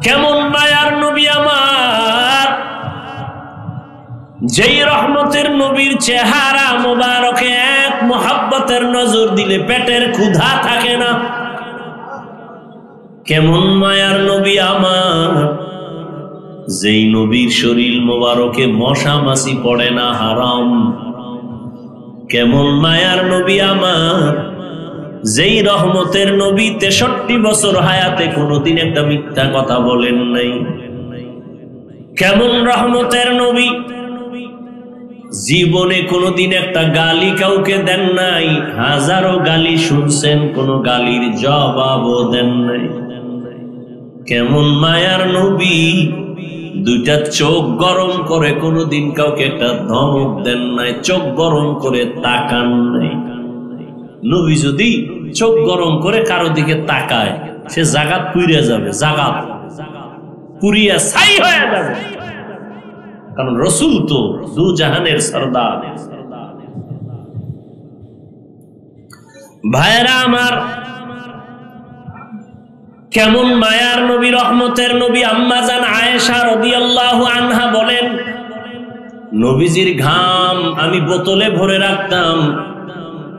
Speaker 1: কেমন মায়ার নবী আমার, যেই রহমতের নবীর চেহারা মোবারকে এক মোহাব্বতের নজর দিলে পেটের ক্ষুধা থাকে না। কেমন মায়ার নবী আমার, যেই নবীর শরীর মোবারকে মশা মাছি পড়ে না, হারাম। কেমন মায়ার নবী আমার, যেই রহমতের নবী 63 বছর হায়াতে কোনোদিন একটা মিথ্যা কথা বলেন নাই। কেমন রহমতের নবী, জীবনে কোনোদিন একটা গালি কাউকে দেন নাই, হাজারো গালি শুনছেন, কোনো গালির জবাবও দেন নাই। কেমন মায়ার নবী, দুইটা চোখ গরম করে কোনোদিন কাউকে একটা ধমক দেন নাই, চোখ গরম করে তাকান নাই। নবী যদি চোখ গরম করে কারো দিকে তাকায়, সে জাগাত পুড়িয়া যাবে, জাগাত পুড়িয়া ছাই হয়ে যাবে। কারণ রসুল তো দু জাহানের সরদার। ভাইরা আমার, কেমন মায়ার নবী, রহমতের নবী। আম্মা জান আয়েশা রাদিয়াল্লাহু আনহা বলেন, নবীজির ঘাম আমি বোতলে ভরে রাখতাম,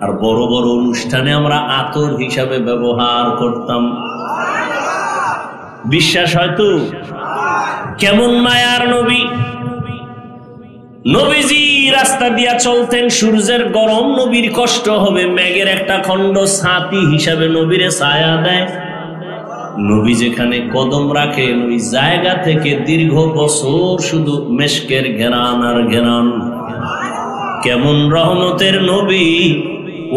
Speaker 1: আর বড় বড় অনুষ্ঠানে আমরা আতর হিসাবে ব্যবহার করতাম। বিশ্বাস হয়তো? কেমন মায়ার নবী, নবীজি রাস্তা দিয়া চলতেন, সূর্যের গরম নবীর কষ্ট হবে, মেঘের একটা খণ্ড ছাতি হিসাবে নবীরে ছায়া দেয়। নবী যেখানে কদম রাখেন ওই জায়গা থেকে দীর্ঘ বছর শুধু মেশকের ঘেরান আর ঘেরান। কেমন রহমতের নবী!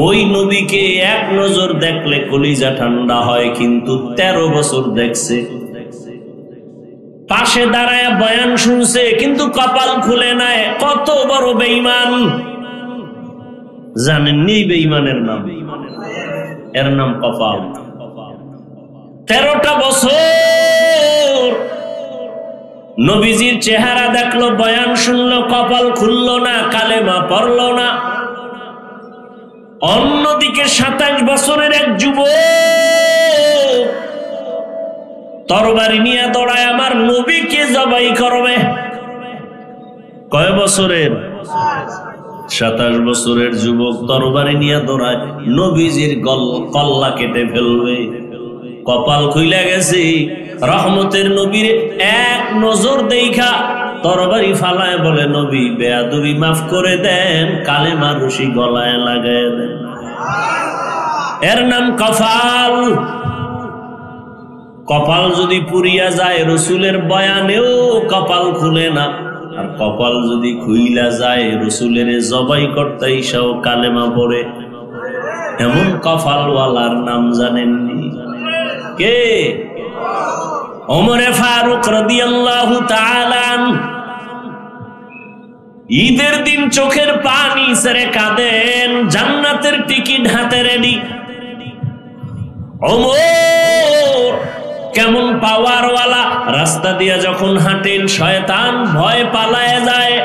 Speaker 1: ওই নবীকে এক নজর দেখলে কলিজা ঠান্ডা হয়, কিন্তু 13 বছর দেখছে, পাশে দাঁড়ায় বয়ান শুনছে, কিন্তু কপাল খুলে নাই। কত বড় বেঈমান! জানেননি বেঈমানের নাম? এর নাম কপাল। 13টা বছর নবীজির চেহারা দেখলো, বয়ান শুনলো, কপাল খুললো না, কালেমা পড়লো না। অন্যদিকে 27 বছরের এক যুবক তরবারি নিয়ে দৌড়ায় আমার নবীকে জবাই করবে। কয় বছরের? 27 বছরের যুবক তরবারি নিয়ে দৌড়ায়, নবীজির কল্লা কেটে ফেলবে। কপাল খুইলা গেছে। রহমতের নবীর এক নজর দেখা তরবারি ফালায় বলে, নবী বেয়াদবি মাফ করে দেন, কালেমা রশি গলায় লাগায় দেন। এর নাম কপাল। কপাল যদি পুরিয়া যায়, রসুলের বয়ানেও কপাল খুলে না। আর কপাল যদি খুইলা যায়, রসুলের জবাই করতে ইসাও কালেমা পড়ে। এমন কপালওয়ালার নাম জানেননি? কে? ওমরে ফারুক রাদিয়াল্লাহু তাআলা আনহু। ঈদের দিন চোখের পানি ছেড়ে কাঁদেন, জান্নাতের টিকিট হাতে রেডি। ওমর কেমন পাওয়ারওয়ালা! রাস্তা দিয়ে যখন হাঁটেন শয়তান ভয় পালায় যায়।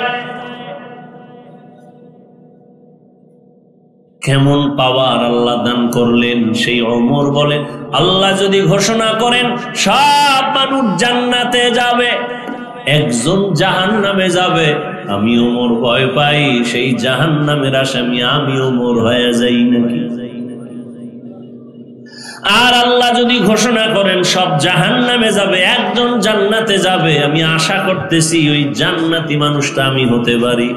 Speaker 1: কেমন পাওয়ার আল্লাহ দান করলেন! সেই ওমর বলে, আল্লাহ যদি ঘোষণা করেন সব মানুষ জান্নাতে যাবে, একজন জাহান্নামে যাবে, আমি ওমর ভয় পাই সেই জাহান্নামের আসামি আমি ওমর হয়ে যাই নাকি। আর আল্লাহ যদি ঘোষণা করেন সব জাহান্নামে যাবে, একজন জান্নাতে যাবে, আমি আশা করতেছি ওই জান্নাতি মানুষটা আমি হতে পারি।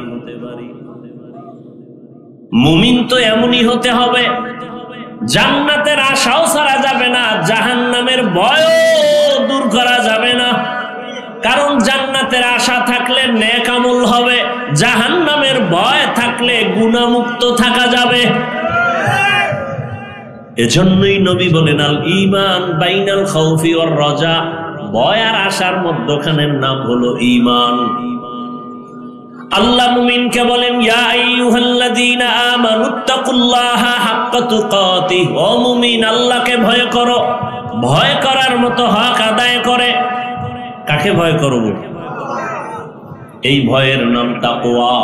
Speaker 1: মুমিন তো এমনই হতে হবে, জান্নাতের আশাও ছাড়া যাবে না, জাহান্নামের ভয়ও দূর করা যাবে না। কারণ জান্নাতের আশা থাকলে নেক আমল হবে, জাহান্নামের ভয় থাকলে গুনাহমুক্ত থাকা যাবে। এজন্যই নবী বলেন, আল ঈমান বাইনাল খাউফি ওয়ার রাজা, ভয় আর আশার মধ্যখানের নাম হলো ঈমান। আল্লাহ মুমিনকে বলেন, ইয়া আইয়ুহাল্লাযীনা আমানুত্তাকুল্লাহা হাক্কা তুকাতিহ, ও মুমিন আল্লাহকে ভয় করো, ভয় করার মতো হক আদায় করে। কাকে ভয় করব? এই ভয়ের নাম তাকওয়া।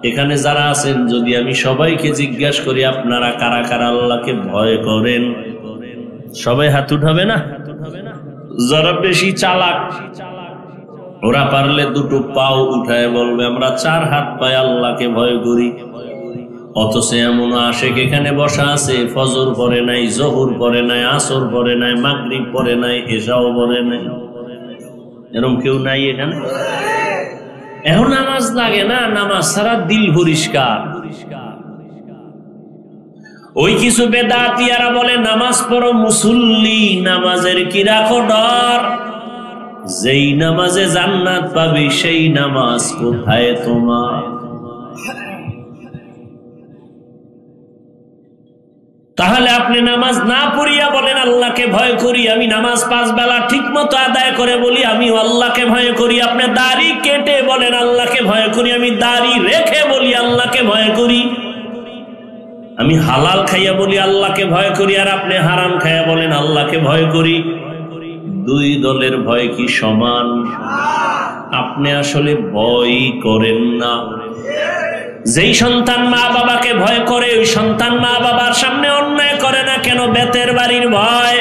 Speaker 1: এখানে যারা আছেন, যদি আমি সবাইকে জিজ্ঞাসা করি আপনারা কারা কারা আল্লাহকে ভয় করেন, সবাই হাত উঠাবে না? যারা বেশি চালাক ওরা পারলে দুটো পাও উঠায় বলবে আমরা 4 হাত পায়ে আল্লাহকে ভয় করি। অথচ এমন আশেক এখানে বসা আছে, ফজর পড়ে নাই, জোহর পড়ে নাই, আসর পড়ে নাই, মাগরিব পড়ে নাই, এশাও পড়ে নাই। এরকম কেউ নাই এখানে? এখন নামাজ লাগে না, নামাজ ছাড়া দিল পরিষ্কার। ওই কিছু বেদাতিয়ারা বলে নামাজ পড়ো মুসল্লি, নামাজের কি রাখো ডর? যেই নামাজে জান্নাত পাবি সেই নামাজ কোথায় তোমার? তাহলে আপনি নামাজ না পড়িয়া বলেন আল্লাহকে ভয় করি, আমি নামাজ 5 বেলা ঠিক মতো আদায় করে বলি আমি আল্লাহকে ভয় করি। আপনি দাড়ি কেটে বলেন আল্লাহকে ভয় করি, আমি দাড়ি রেখে বলি আল্লাহকে ভয় করি। আমি হালাল খাইয়া বলি আল্লাহকে ভয় করি, আর আপনি হারাম খাইয়া বলেন আল্লাহকে ভয় করি। দুই দলের ভয় কি সমান? আপনি আসলে ভয় করেন না। যেই সন্তান মা বাবাকে ভয় করে, ওই সন্তান মা বাবার সামনে অন্যায় করে না কেন? বেতের বাড়ির ভয়।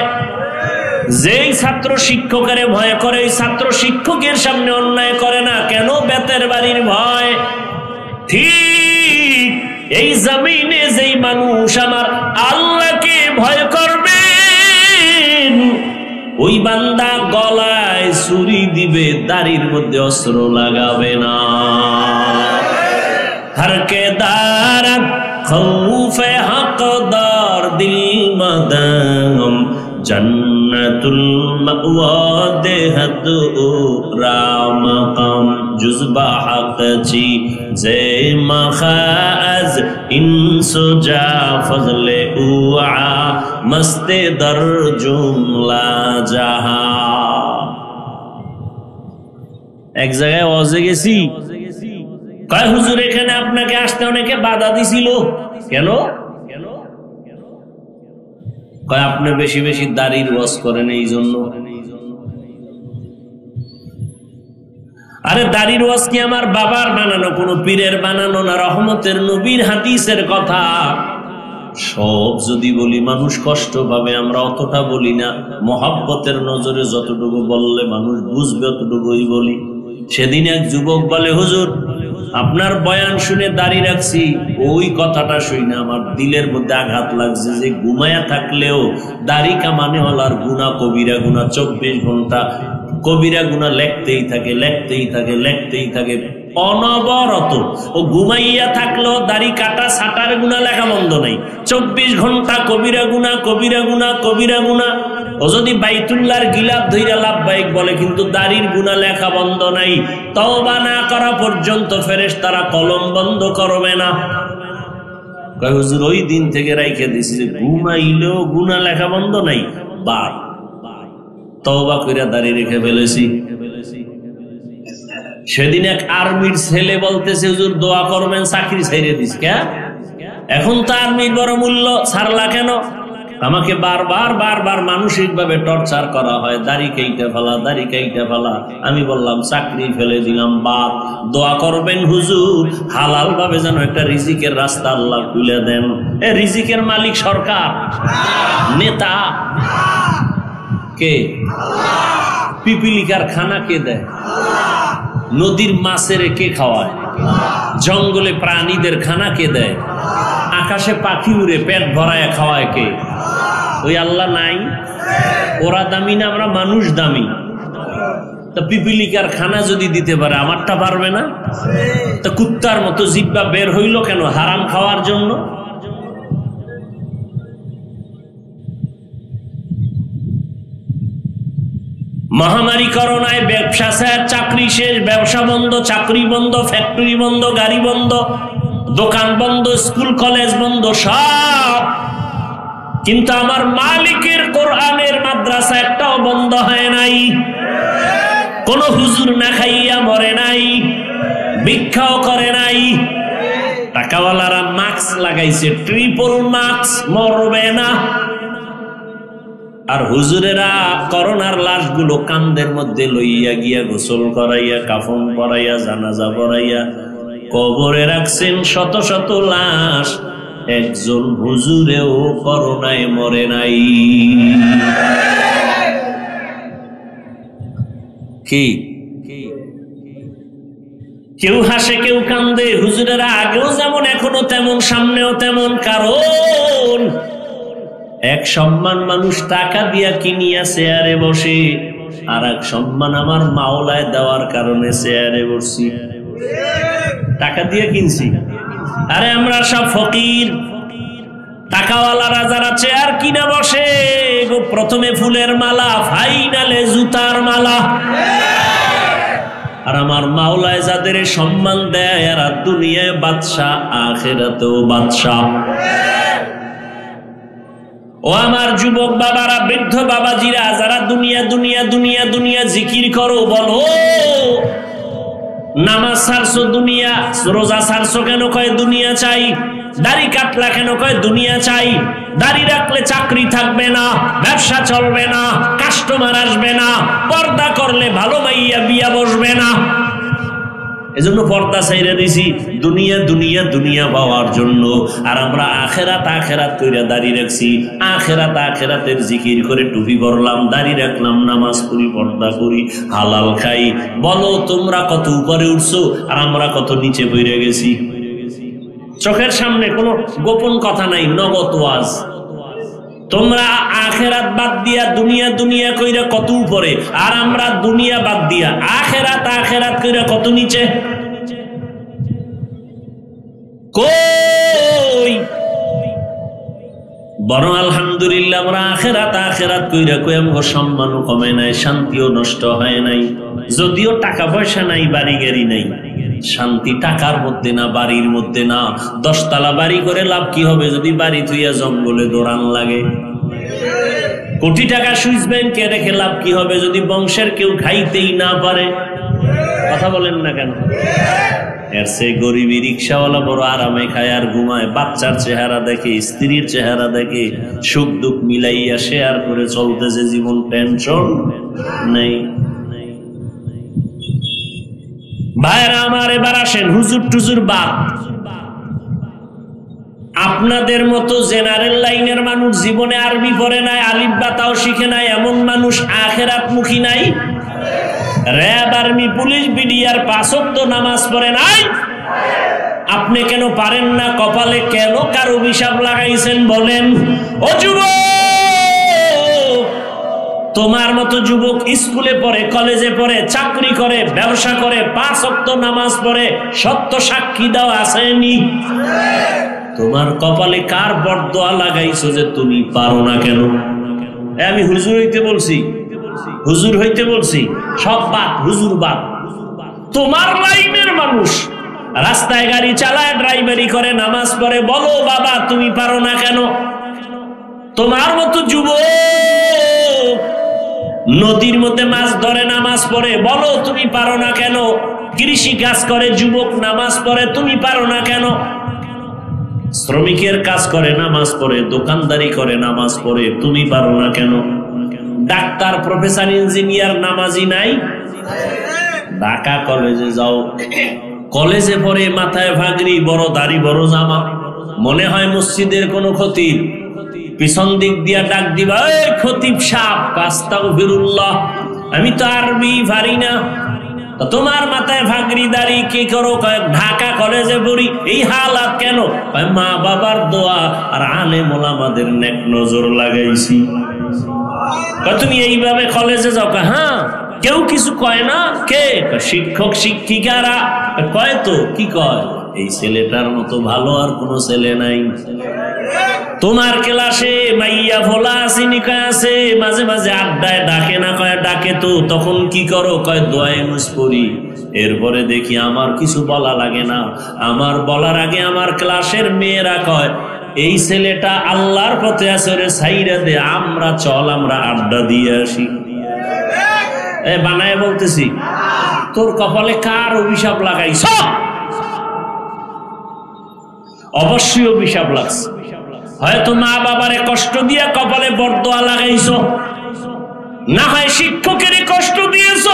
Speaker 1: যেই ছাত্র শিক্ষকের ভয় করে, ওই ছাত্র শিক্ষকের সামনে অন্যায় করে না কেন? বেতের বাড়ির ভয়। ঠিক এই জমিনে যেই মানুষ আমার আল্লাহকে ভয় করবে, ওই বান্দা গলায় ছুরি দিবে, দাড়ির মধ্যে অস্ত্র লাগাবে না। हर के दारत खौफ हकदार दिल मदम জান্নাতুল মাওয়া দেহাত রামকাম জুজবা হাকচি জে মাখাজ ইনসুজা ফজলে উআ মস্তে দর জুমলা জাহা। এক জায়গায় ওয়াজে গেছি, কয় হুজুর এখানে আপনাকে আসতে অনেকে বাধা দিছিল কেন? কয় আপনি বেশি বেশি দাড়ির ওয়াজ করেন এই জন্য। আরে দাড়ির ওয়াজ কি আমার বাবার বানানো, কোন পীরের বানানো না, রহমতের নবীর হাদিসের কথা। সব যদি বলি মানুষ কষ্ট পাবে, আমরা অতটা বলি না। মহব্বতের নজরে যতটুকু বললে মানুষ বুঝবে অতটুকুই বলি। সেদিন এক যুবক বলে, হুজুর আপনার বয়ান শুনে দাড়ি রাখছি, ওই কথাটা শুনে আমার দিলের মধ্যে আঘাত লাগছে যে ঘুমায়া থাকলেও দাড়ি কামানে হলার গুনাহ কবিরা গুনাহ 24 ঘন্টা কবিরা গুনাহ লেখতেই থাকে, লেখতেই থাকে, লেখতেই থাকে অনবরত। ও ঘুমাইয়া থাকলেও দাড়ি কাটা ছাটার গুনাহ লেখা বন্ধ নাই, 24 ঘন্টা কবিরা গুনাহ, কবিরা গুনাহ, কবিরা গুনাহ। ও যদি বাইতুল্লাহর গিলাফ ধইরা লাভবাহিক বলে, কিন্তু দাড়ির গুনাহ লেখা বন্ধ নাই। তওবা না করা পর্যন্ত ফেরেশতারা কলম বন্ধ করবে না। কয় হুজুর ওই দিন থেকে রাইখে দিছি যে ঘুমাইলেও গুনাহ লেখা বন্ধ নাই, বাই তওবা কইরা দাড়ি রেখে ফেলেছি। সেদিন এক আর্মির ছেলে বলতেছে, হুজুর দোয়া করবেন চাকরি ছেড়ে দিস। কে এখন তো আর্মির বড় মূল্য, ছাড়লা কেন? আমাকে বারবার বারবার মানসিক ভাবে টর্চার করা হয়, দাড়ি কেইটা ফেলা, দাড়ি কেইটা ফেলা। আমি বললাম চাকরি ফেলে দিলাম, বাপ দোয়া করবেন হুজুর হালাল ভাবে যেন একটা রিজিকের রাস্তা আল্লাহ খুলে দেন। এ রিজিকের মালিক সরকার, নেতা কে? পিপিলিকার খানা কে দেয়? নদীর মাছের কে খাওয়ায়? জঙ্গলে প্রাণীদের খানা কে দেয়? আকাশে পাখি উড়ে পেট ভরায় খাওয়ায় কে? ওই আল্লাহ নাই? ওরা দামি না, আমরা মানুষ দামি। তা পিপিলিকার খানা যদি দিতে পারে, আমারটা পারবে না? তা কুত্তার মতো জিহ্বা বের হইল কেন? হারাম খাওয়ার জন্য। মহামারী করোনায় ব্যবসা শেষ, চাকরি শেষ, ব্যবসা বন্ধ, চাকরি বন্ধ, ফ্যাক্টরি বন্ধ, গাড়ি বন্ধ, দোকান বন্ধ, স্কুল কলেজ বন্ধ, সব। কিন্তু আমার মালিকের কোরআনের মাদ্রাসা একটাও বন্ধ হয় নাই। কোন হুজুর না খাইয়া মরে নাই, ভিক্ষাও করে নাই। টাকাওয়ালারা মাস্ক লাগাইছে, ট্রিপল মাস্ক, মরবে না। আর হুজুরেরা করোনার লাশগুলো কান্দের মধ্যে লইয়া গিয়া গোসল করাইয়া, কাফন পরাইয়া, জানাজা পড়াইয়া কবরে রাখছেন শত শত লাশ। একজন হুজুরেও করোনায় মরে নাই। কি কেউ হাসে কেউ কান্দে, হুজুরেরা আগেও যেমন এখনো তেমন, সামনেও তেমন। কারণ এক সম্মান মানুষ টাকা দিয়া কিনিয়া চেয়ারে বসে, আর এক সম্মান আমার মাওলায় দেওয়ার কারণে চেয়ারে বসছি। টাকা দিয়ে কিনছি। আরে আমরা সব ফকির। টাকাওয়ালারা যারা চেয়ার কিনা বসে, প্রথমে ফুলের মালা, ফাইনালে জুতার মালা। আর আমার মাওলায় যাদের সম্মান দেয়, এরা দুনিয়ায় বাদশা, আখিরাতেও বাদশা। ও আমার যুবক বাবারা, বৃদ্ধ বাবাজিরা, যারা দুনিয়া দুনিয়া দুনিয়া দুনিয়া জিকির করো, বলো নামাজ ছাড়ছো দুনিয়া, রোজা ছাড়ছো কেন? কয় দুনিয়া চাই। দাড়ি কাটলা কেন? কয় দুনিয়া চাই। দাড়ি রাখলে চাকরি থাকবে না, ব্যবসা চলবে না, কাস্টমার আসবে না, পর্দা করলে ভালো মাইয়া বিয়া বসবে না। এজন্য পর্দা ছাইরা দিছি, দুনিয়া দুনিয়া দুনিয়া পাওয়ার জন্য। আর আমরা আখেরাত আখেরাত কইরা দাড়ি রাখছি। আখেরাত আখেরাতের জিকির করে টুপি পরলাম, দাড়ি রাখলাম, নামাজ পড়ি, পর্দা করি, হালাল খাই। বলো তোমরা কত উপরে উঠছো আর আমরা কত নিচে পড়ে গেছি। চোখের সামনে কোনো গোপন কথা নাই, নগদ ওয়াজ। তোমরা আখেরাত বাদ দিয়া দুনিয়া দুনিয়া কইরা কত উপরে, আর আমরা দুনিয়া বাদ দিয়া আখেরাত আখেরাত কইরা কত নিচে। কই বরং আলহামদুলিল্লাহ আমরা আখেরাত কইরা কই আমগো সম্মানও কমে নাই, শান্তিও নষ্ট হয় নাই। যদিও টাকা পয়সা নাই, বাড়ি গাড়ি নাই, শান্তি টাকার মধ্যে না, বাড়ির মধ্যে না। 10 তলা বাড়ি করে লাভ কি হবে যদি বাড়ি থুইয়া জঙ্গলে দৌড়ান লাগে? কোটি টাকা সুইস ব্যাংকে রেখে লাভ কি হবে যদি বংশের কেউ খাইতেই না পারে? কথা বলেন না কেন? এর সে গরিবী রিক্সাওয়ালা বড় আরামে খায় আর ঘুমায়, বাচ্চার চেহারা দেখে, স্ত্রীর চেহারা দেখে, সুখ দুঃখ মিলাইয়া শেয়ার করে চলতেছে জীবন, টেনশন নেই। ভাইরা আমার, এবার আসেন হুজুর টুজুর বাদ। আপনাদের মতো জেনারেল লাইনের মানুষ জীবনে আরবি পড়ে নাই, আলিফ বা তাও শিখে নাই, এমন মানুষ আখেরাত মুখী নাই। র‍্যাব, আর্মি, পুলিশ, বিডিআর 5 ওয়াক্ত নামাজ পড়ে নাই। আপনি কেন পারেন না? কপালে কেন কার অভিশাপ লাগাইছেন বলেন? ও যুবক, তোমার মতো যুবক স্কুলে পড়ে, কলেজে পড়ে, চাকরি করে, ব্যবসা করে, 5 ওয়াক্ত নামাজ পড়ে, সত্য সাক্ষী দাও আসেনি? তোমার কপালে কার বরদোয়া লাগাইছো যে তুমি পারো না কেন? আমি হুজুর হইতে বলছি, হুজুর হইতে বলছি, সব বাদ, হুজুর বাদ। তোমার লাইনের মানুষ রাস্তায় গাড়ি চালায়, ড্রাইভারি করে, নামাজ পড়ে, বলো বাবা তুমি পারো না কেন? তোমার মতো যুবক নদীর মধ্যে মাছ ধরে, নামাজ পড়ে, বলো তুমি পারো না কেন? কৃষি কাজ করে যুবক, নামাজ পড়ে, তুমি পারো না কেন? শ্রমিকের কাজ করে, নামাজ পড়ে, দোকানদারি করে, নামাজ পড়ে, তুমি পারো না কেন? ডাক্তার, প্রফেসর, ইঞ্জিনিয়ার নামাজি নাই? ঢাকা কলেজে যাও, কলেজে পড়ে, মাথায় ভাগরি, বড় দাড়ি, বড় জামা, মনে হয় মসজিদের কোন খতিব। পিছন দিক দিয়া ডাক দিবা, এই খতিব সাহেব, আস্তাগফিরুল্লাহ, আমি তো আরবি পারি না। তোমার মাথায় ভাগরি, দাড়ি, কি করো? ঢাকা কলেজে পড়ি। এই হালাত কেন? মা বাবার দোয়া আর আলেম ওলামাদের নেক নজর লাগাইছি। তুমি এইভাবে কলেজে যাও? হ্যাঁ, কেউ কিছু কয় না। কে? শিক্ষক শিক্ষিকারা কয়। তো কি কয়? এই ছেলেটার মতো ভালো আর কোনো ছেলে নাই। তোমার ক্লাসে মাইয়া ভোলা আসিনি কয় আছে, মাঝে মাঝে আড্ডায় ডাকে না কয় ডাকে তো, তখন কি করো? কয় দোয়ায়ে নুস পড়ি। এরপরে দেখি আমার কিছু বলা লাগে না, আমার বলার আগে আমার ক্লাসের মেয়েরা কয় এই ছেলেটা আল্লাহর পথে আছে, রে সাইরা দে, আমরা চল আমরা আড্ডা দিয়ে আসি। বানায় বলতেছি, তোর কপালে কার অভিশাপ লাগাইছ? অবশ্যই অভিশাপ লাগছে। হয়তো মা বাবারে কষ্ট দিয়ে কপালে বরদোয়া লাগাইছ, না হয় শিক্ষকের কষ্ট দিয়েছ,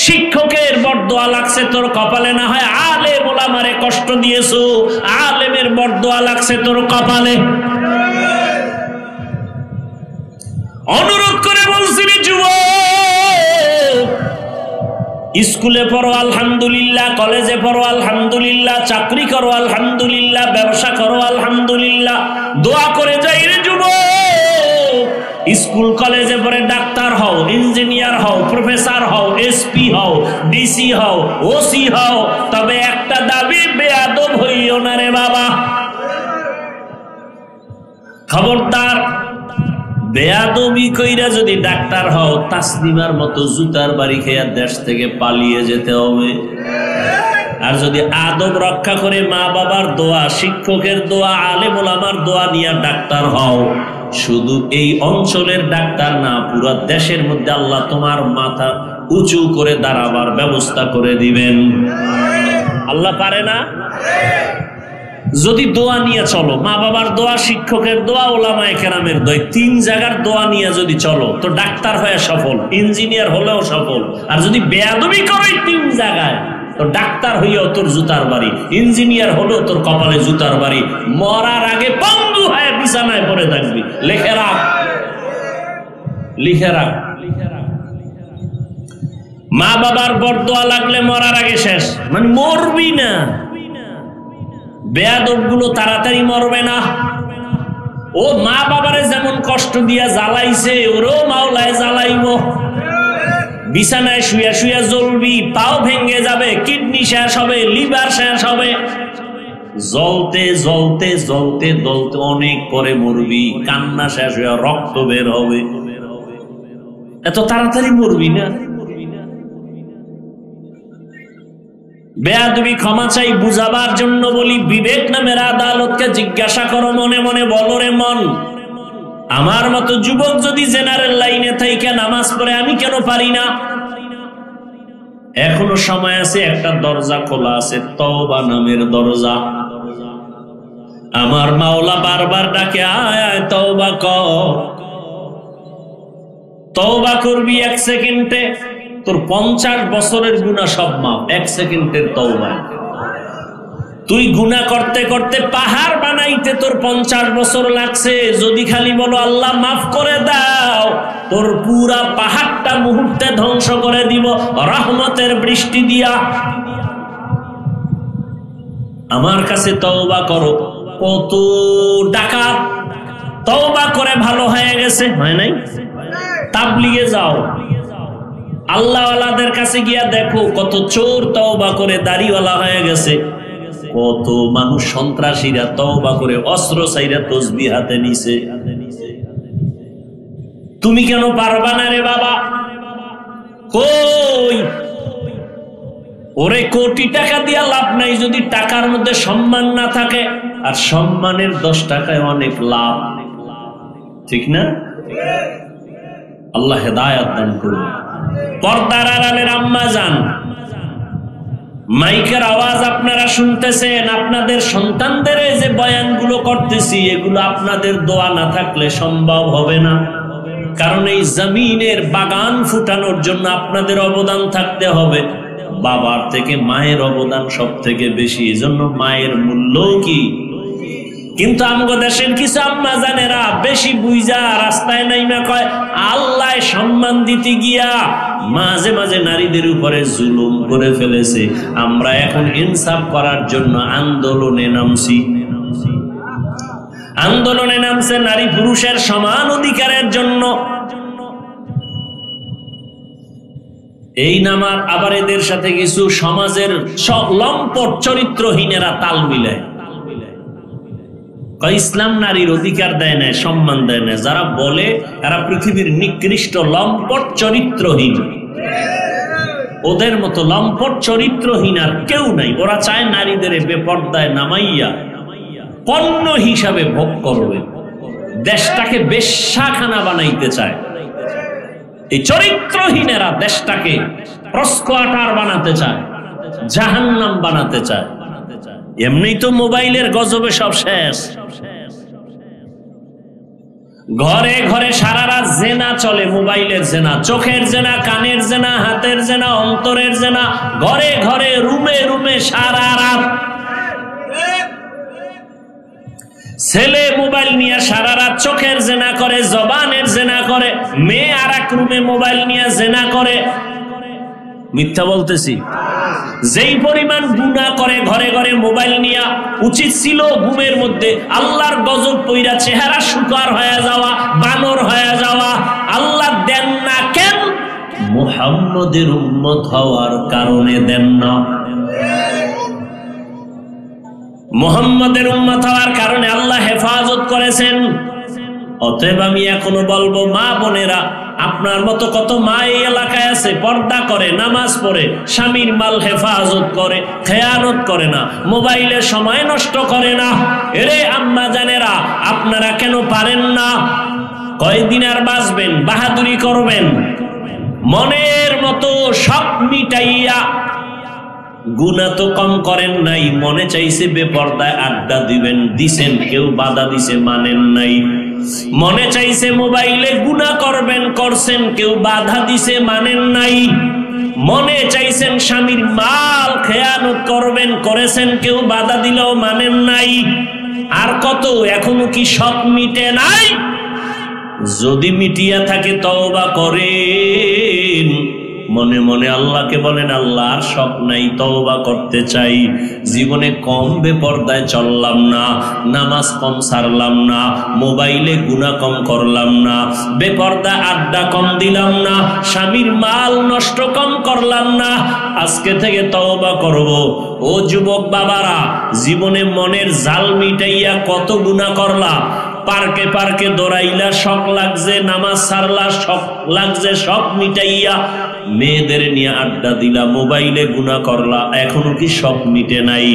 Speaker 1: শিক্ষকের বরদোয়া লাগছে তোর কপালে, না হয় আলেম ওলামারে কষ্ট দিয়েছ, আলেমের বরদোয়া লাগছে তোর কপালে। অনুরোধ করে বলছি যুবক, স্কুলে পড়ো আলহামদুলিল্লাহ, কলেজে পড়ো আলহামদুলিল্লাহ, চাকরি করো আলহামদুলিল্লাহ, ব্যবসা করো আলহামদুলিল্লাহ, দোয়া করে যাই রে যুবক। স্কুল কলেজে পড়ে ডাক্তার হও, ইঞ্জিনিয়ার হও, প্রফেসর হও, এসপি হও, ডিসি হও, ওসি হও, তবে একটা দাবি, বেয়াদব হইও না রে বাবা। খবরদার, বেয়াদবি কইরা যদি ডাক্তার হও, তাসলিমার মতো জুতার বাড়ি খেয়া দেশ থেকে পালিয়ে যেতে হবে। আর যদি আদব রক্ষা করে মা বাবার দোয়া, শিক্ষকের দোয়া, আলেম ওলামার দোয়া নিয়ে ডাক্তার হও, শুধু এই অঞ্চলের ডাক্তার না, পুরো দেশের মধ্যে আল্লাহ তোমার মাথা উঁচু করে দাঁড়াবার ব্যবস্থা করে দিবেন। আল্লাহ পারে না? যদি দোয়া নিয়ে চলো, মা বাবার দোয়া, শিক্ষকের দোয়া, ওলামায়ে কেরামের দোয়া, 3 জায়গার দোয়া নিয়ে যদি চলো, তো ডাক্তার হয়ে সফল, ইঞ্জিনিয়ার হলেও সফল। আর যদি বেয়াদবি করো 3 জায়গায়, তো ডাক্তার হইয়াও তোর জুতার বাড়ি, ইঞ্জিনিয়ার হলেও তোর কপালে জুতার বাড়ি, মরার আগে পঙ্গু হয়ে বিছানায় পড়ে থাকবি। লিখে রাখ, লিখে রাখ। মা বাবার বরদোয়া লাগলে মরার আগে শেষ, মানে মরবি না। বেয়াদব গুলো তাড়াতাড়ি মরবে না। ও মা বাবারে যেমন কষ্ট দিয়া জ্বালাইছে, ওরও মাওলায় জ্বালাইব। বিছানায় শুয়া শুয়া জ্বলবি, পাও ভেঙে যাবে, কিডনি শেষ হবে, লিভার শেষ হবে। জ্বলতে জ্বলতে জ্বলতে জ্বলতে অনেক পরে মরবি, কান্না শেষ হয়ে রক্ত বের হবে, এত তাড়াতাড়ি মরবি না। বেয়াদবি ক্ষমা চাই, বুঝাবার জন্য বলি, বিবেক নামের আদালতকে জিজ্ঞাসা করো, মনে মনে বলো রে মন, আমার মতো যুবক যদি জেনারেল লাইনে থাইকা নামাজ পড়ে আমি কেন পারি না? এখনো সময় আছে, একটা দরজা খোলা আছে, তওবা নামের দরজা। আমার মাওলা বারবার ডাকে, আয় আয় তওবা কর। তওবা করবি 1 সেকেন্ডে, তোর 50 বছরের গুনাহ সব মাফ 1 সেকেন্ডের তওবায়। তুই গুনাহ করতে করতে পাহাড় বানাইতে তোর 50 বছর লাগছে, যদি খালি বলো আল্লাহ মাফ করে দাও, তোর পুরা পাহাড়টা মুহূর্তে ধ্বংস করে দিব রহমতের বৃষ্টি দিয়া। আমার কাছে তওবা করো। কত ডাকাত তওবা করে ভালো হয়ে গেছে, হয় নাই? তাবলিগে যাও, আল্লাহওয়ালাদের কাছে গিয়া দেখো কত চোর তওবা করে দাড়িওয়ালা হয়ে গেছে, কত মানুষ সন্ত্রাসীরা তওবা করে অস্ত্র চাইরা তসবিহ হাতে নিছে। তুমি কেন পারবা না রে বাবা? কই ওরে, কোটি টাকা দিয়া লাভ নাই যদি টাকার মধ্যে সম্মান না থাকে, আর সম্মানের 10 টাকায় অনেক লাভ, ঠিক না? আল্লাহ হেদায়েত দান করুন। পর্দার আড়ালের আম্মা জান, মাইকের আওয়াজ আপনারা শুনতেছেন, আপনাদের সন্তানদের যে বয়ানগুলো করতেছি, এগুলো আপনাদের দোয়া না থাকলে সম্ভব হবে না। কারণ এই জমিনের বাগান ফুটানোর জন্য আপনাদের অবদান থাকতে হবে। বাবার থেকে মায়ের অবদান সব থেকে বেশি, এজন্য মায়ের মূল্য কি। কিন্তু আমগো দেশের কিছু আম্মা জানেরা বেশি বুঝা রাস্তায় নাইমা কয় আল্লাহ সম্মান দিতে গিয়া মাঝে মাঝে নারীদের উপরে জুলুম করে ফেলেছে। আমরা এখন ইনসাফ করার জন্য আন্দোলনে নামছি। আন্দোলনে নামছে নারী পুরুষের সমান অধিকারের জন্য। এই নামার আবার এদের সাথে কিছু সমাজের লম্পট চরিত্রহীনেরা তাল মিলায়, ইসলাম নারীর অধিকার দেয় না, সম্মান দেয় না। যারা বলে তারা পৃথিবীর নিকৃষ্ট লম্পট চরিত্রহীন। ওদের মতো লম্পট চরিত্রহীন আর কেউ নাই। ওরা চায় নারীদের বেপর্দায় নামাইয়া পণ্য হিসাবে ভোগ করবে, দেশটাকে বেশ্যাখানা বানাইতে চায়। এই চরিত্রহীনেরা দেশটাকে প্রস্কোয়াটার বানাতে চায়, জাহান্নাম বানাতে চায়। এমনি তো মোবাইলের গজবে সব শেষ। ঘরে ঘরে সারা রাত জেনা চলে, মোবাইলের জেনা, চোখের জেনা, কানের জেনা, হাতের জেনা, অন্তরের জেনা, ঘরে ঘরে রুমে রুমে সারা রাত। ছেলে মোবাইল নিয়ে সারা রাত চোখের জেনা করে, জবানের জেনা করে, মেয়ে আর এক রুমে মোবাইল নিয়ে জেনা করে। মিথ্যা বলতেছি? যেই পরিমাণ গুনাহ করে ঘরে ঘরে মোবাইল নিয়া, উচিত ছিল ঘুমের মধ্যে আল্লাহর গজব পইরা চেহারা শুকার হয়ে যাওয়া, বানর হয়ে যাওয়া। আল্লাহ দেন না কেন? মুহাম্মদের উম্মত হওয়ার কারণে দেন না। মুহাম্মদের উম্মত হওয়ার কারণে আল্লাহ হেফাজত করেছেন। অতএব আমি এখনো বলবো, মা বোনেরা, আপনার মতো কত মা এই এলাকায় আছে, পর্দা করে, নামাজ পড়ে, স্বামীর মাল হেফাজত করে, খেয়ানত করে না, মোবাইলে সময় নষ্ট করে না। এরে আম্মা জানেরা, আপনারা কেন পারেন না? কয়দিন আর বাঁচবেন? বাহাদুরি করবেন? মনের মতো সব মিটাইয়া গুনাহ তো কম করেন নাই, মনে চাইছে বেপর্দায় আড্ডা দিবেন, দিছেন, কেউ বাধা দিছে মানেন নাই। মনে চাইছে মোবাইলে গুনাহ করবেন, করছেন, কেউ বাধা দিছে মানেন নাই। মনে চাইছেন স্বামীর মাল খেয়ানত করবেন, করেছেন, কেউ বাধা দিলেও মানেন নাই। আর কত, এখনো কি সব মিটে নাই? যদি মিটিয়া থাকে তওবা করেন, মনে মনে আল্লাহকে বলেন, আল্লাহ আর শখ নাই, তওবা করতে চাই। জীবনে কম বেপরদায় চললাম না, নামাজ কম ছাড়লাম না, মোবাইলে গুনাহ কম করলাম না, বেপরদা আড্ডা কম দিলাম না, স্বামীর মাল নষ্ট কম করলাম না। আজকে থেকে তওবা করব। ও যুবক বাবারা, জীবনে মনের জাল মিটাইয়া কত গুনাহ করলা, পার্কে পার্কে দৌড়াইলা, শখ লাগছে, নামাজ ছাড়লা, শখ লাগছে, শখ মিটাইয়া মেয়েদের নিয়ে আড্ডা দিলা, মোবাইলে গুনাহ করলা, এখনো কি শখ মিটে নাই?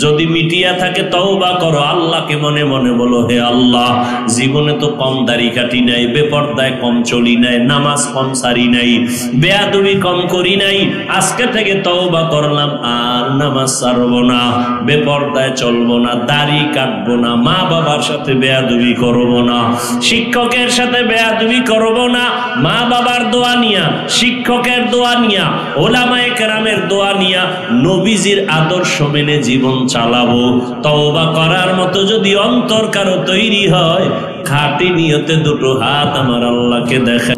Speaker 1: যদি মিটিয়া থাকে তওবা করো, আল্লাহকে মনে মনে বলো, হে আল্লাহ, জীবনে তো কম দাড়ি কাটি নাই, বেপরদায় কম চলি নাই, নামাজ কম সারি নাই, বেয়াদবি কম করি নাই, আজকে থেকে তওবা করলাম, আর নামাজ ছাড়বো না, বেপরদায় চলবো না, দাড়ি কাটবো না, মা বাবার সাথে বেয়াদবি করবো না, শিক্ষকের সাথে বেয়াদবি করবো না, মা বাবার দোয়া নিয়া, শিক্ষকের দোয়া নিয়া, ওলামায়ে কেরামের দোয়া নিয়া, নবীজির আদর্শ মেনে জীবন চালাবো। তওবা করার মতো যদি অন্তর কারো তৈরি হয়, খাঁটি নিয়তে দুটো হাত আমার আল্লাহকে দেখে,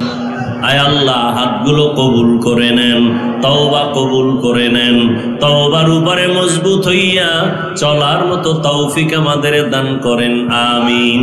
Speaker 1: আয় আল্লাহ, হাতগুলো কবুল করে নেন, তওবা কবুল করে নেন, তওবার উপরে মজবুত হইয়া চলার মতো তৌফিক আমাদের দান করেন, আমিন।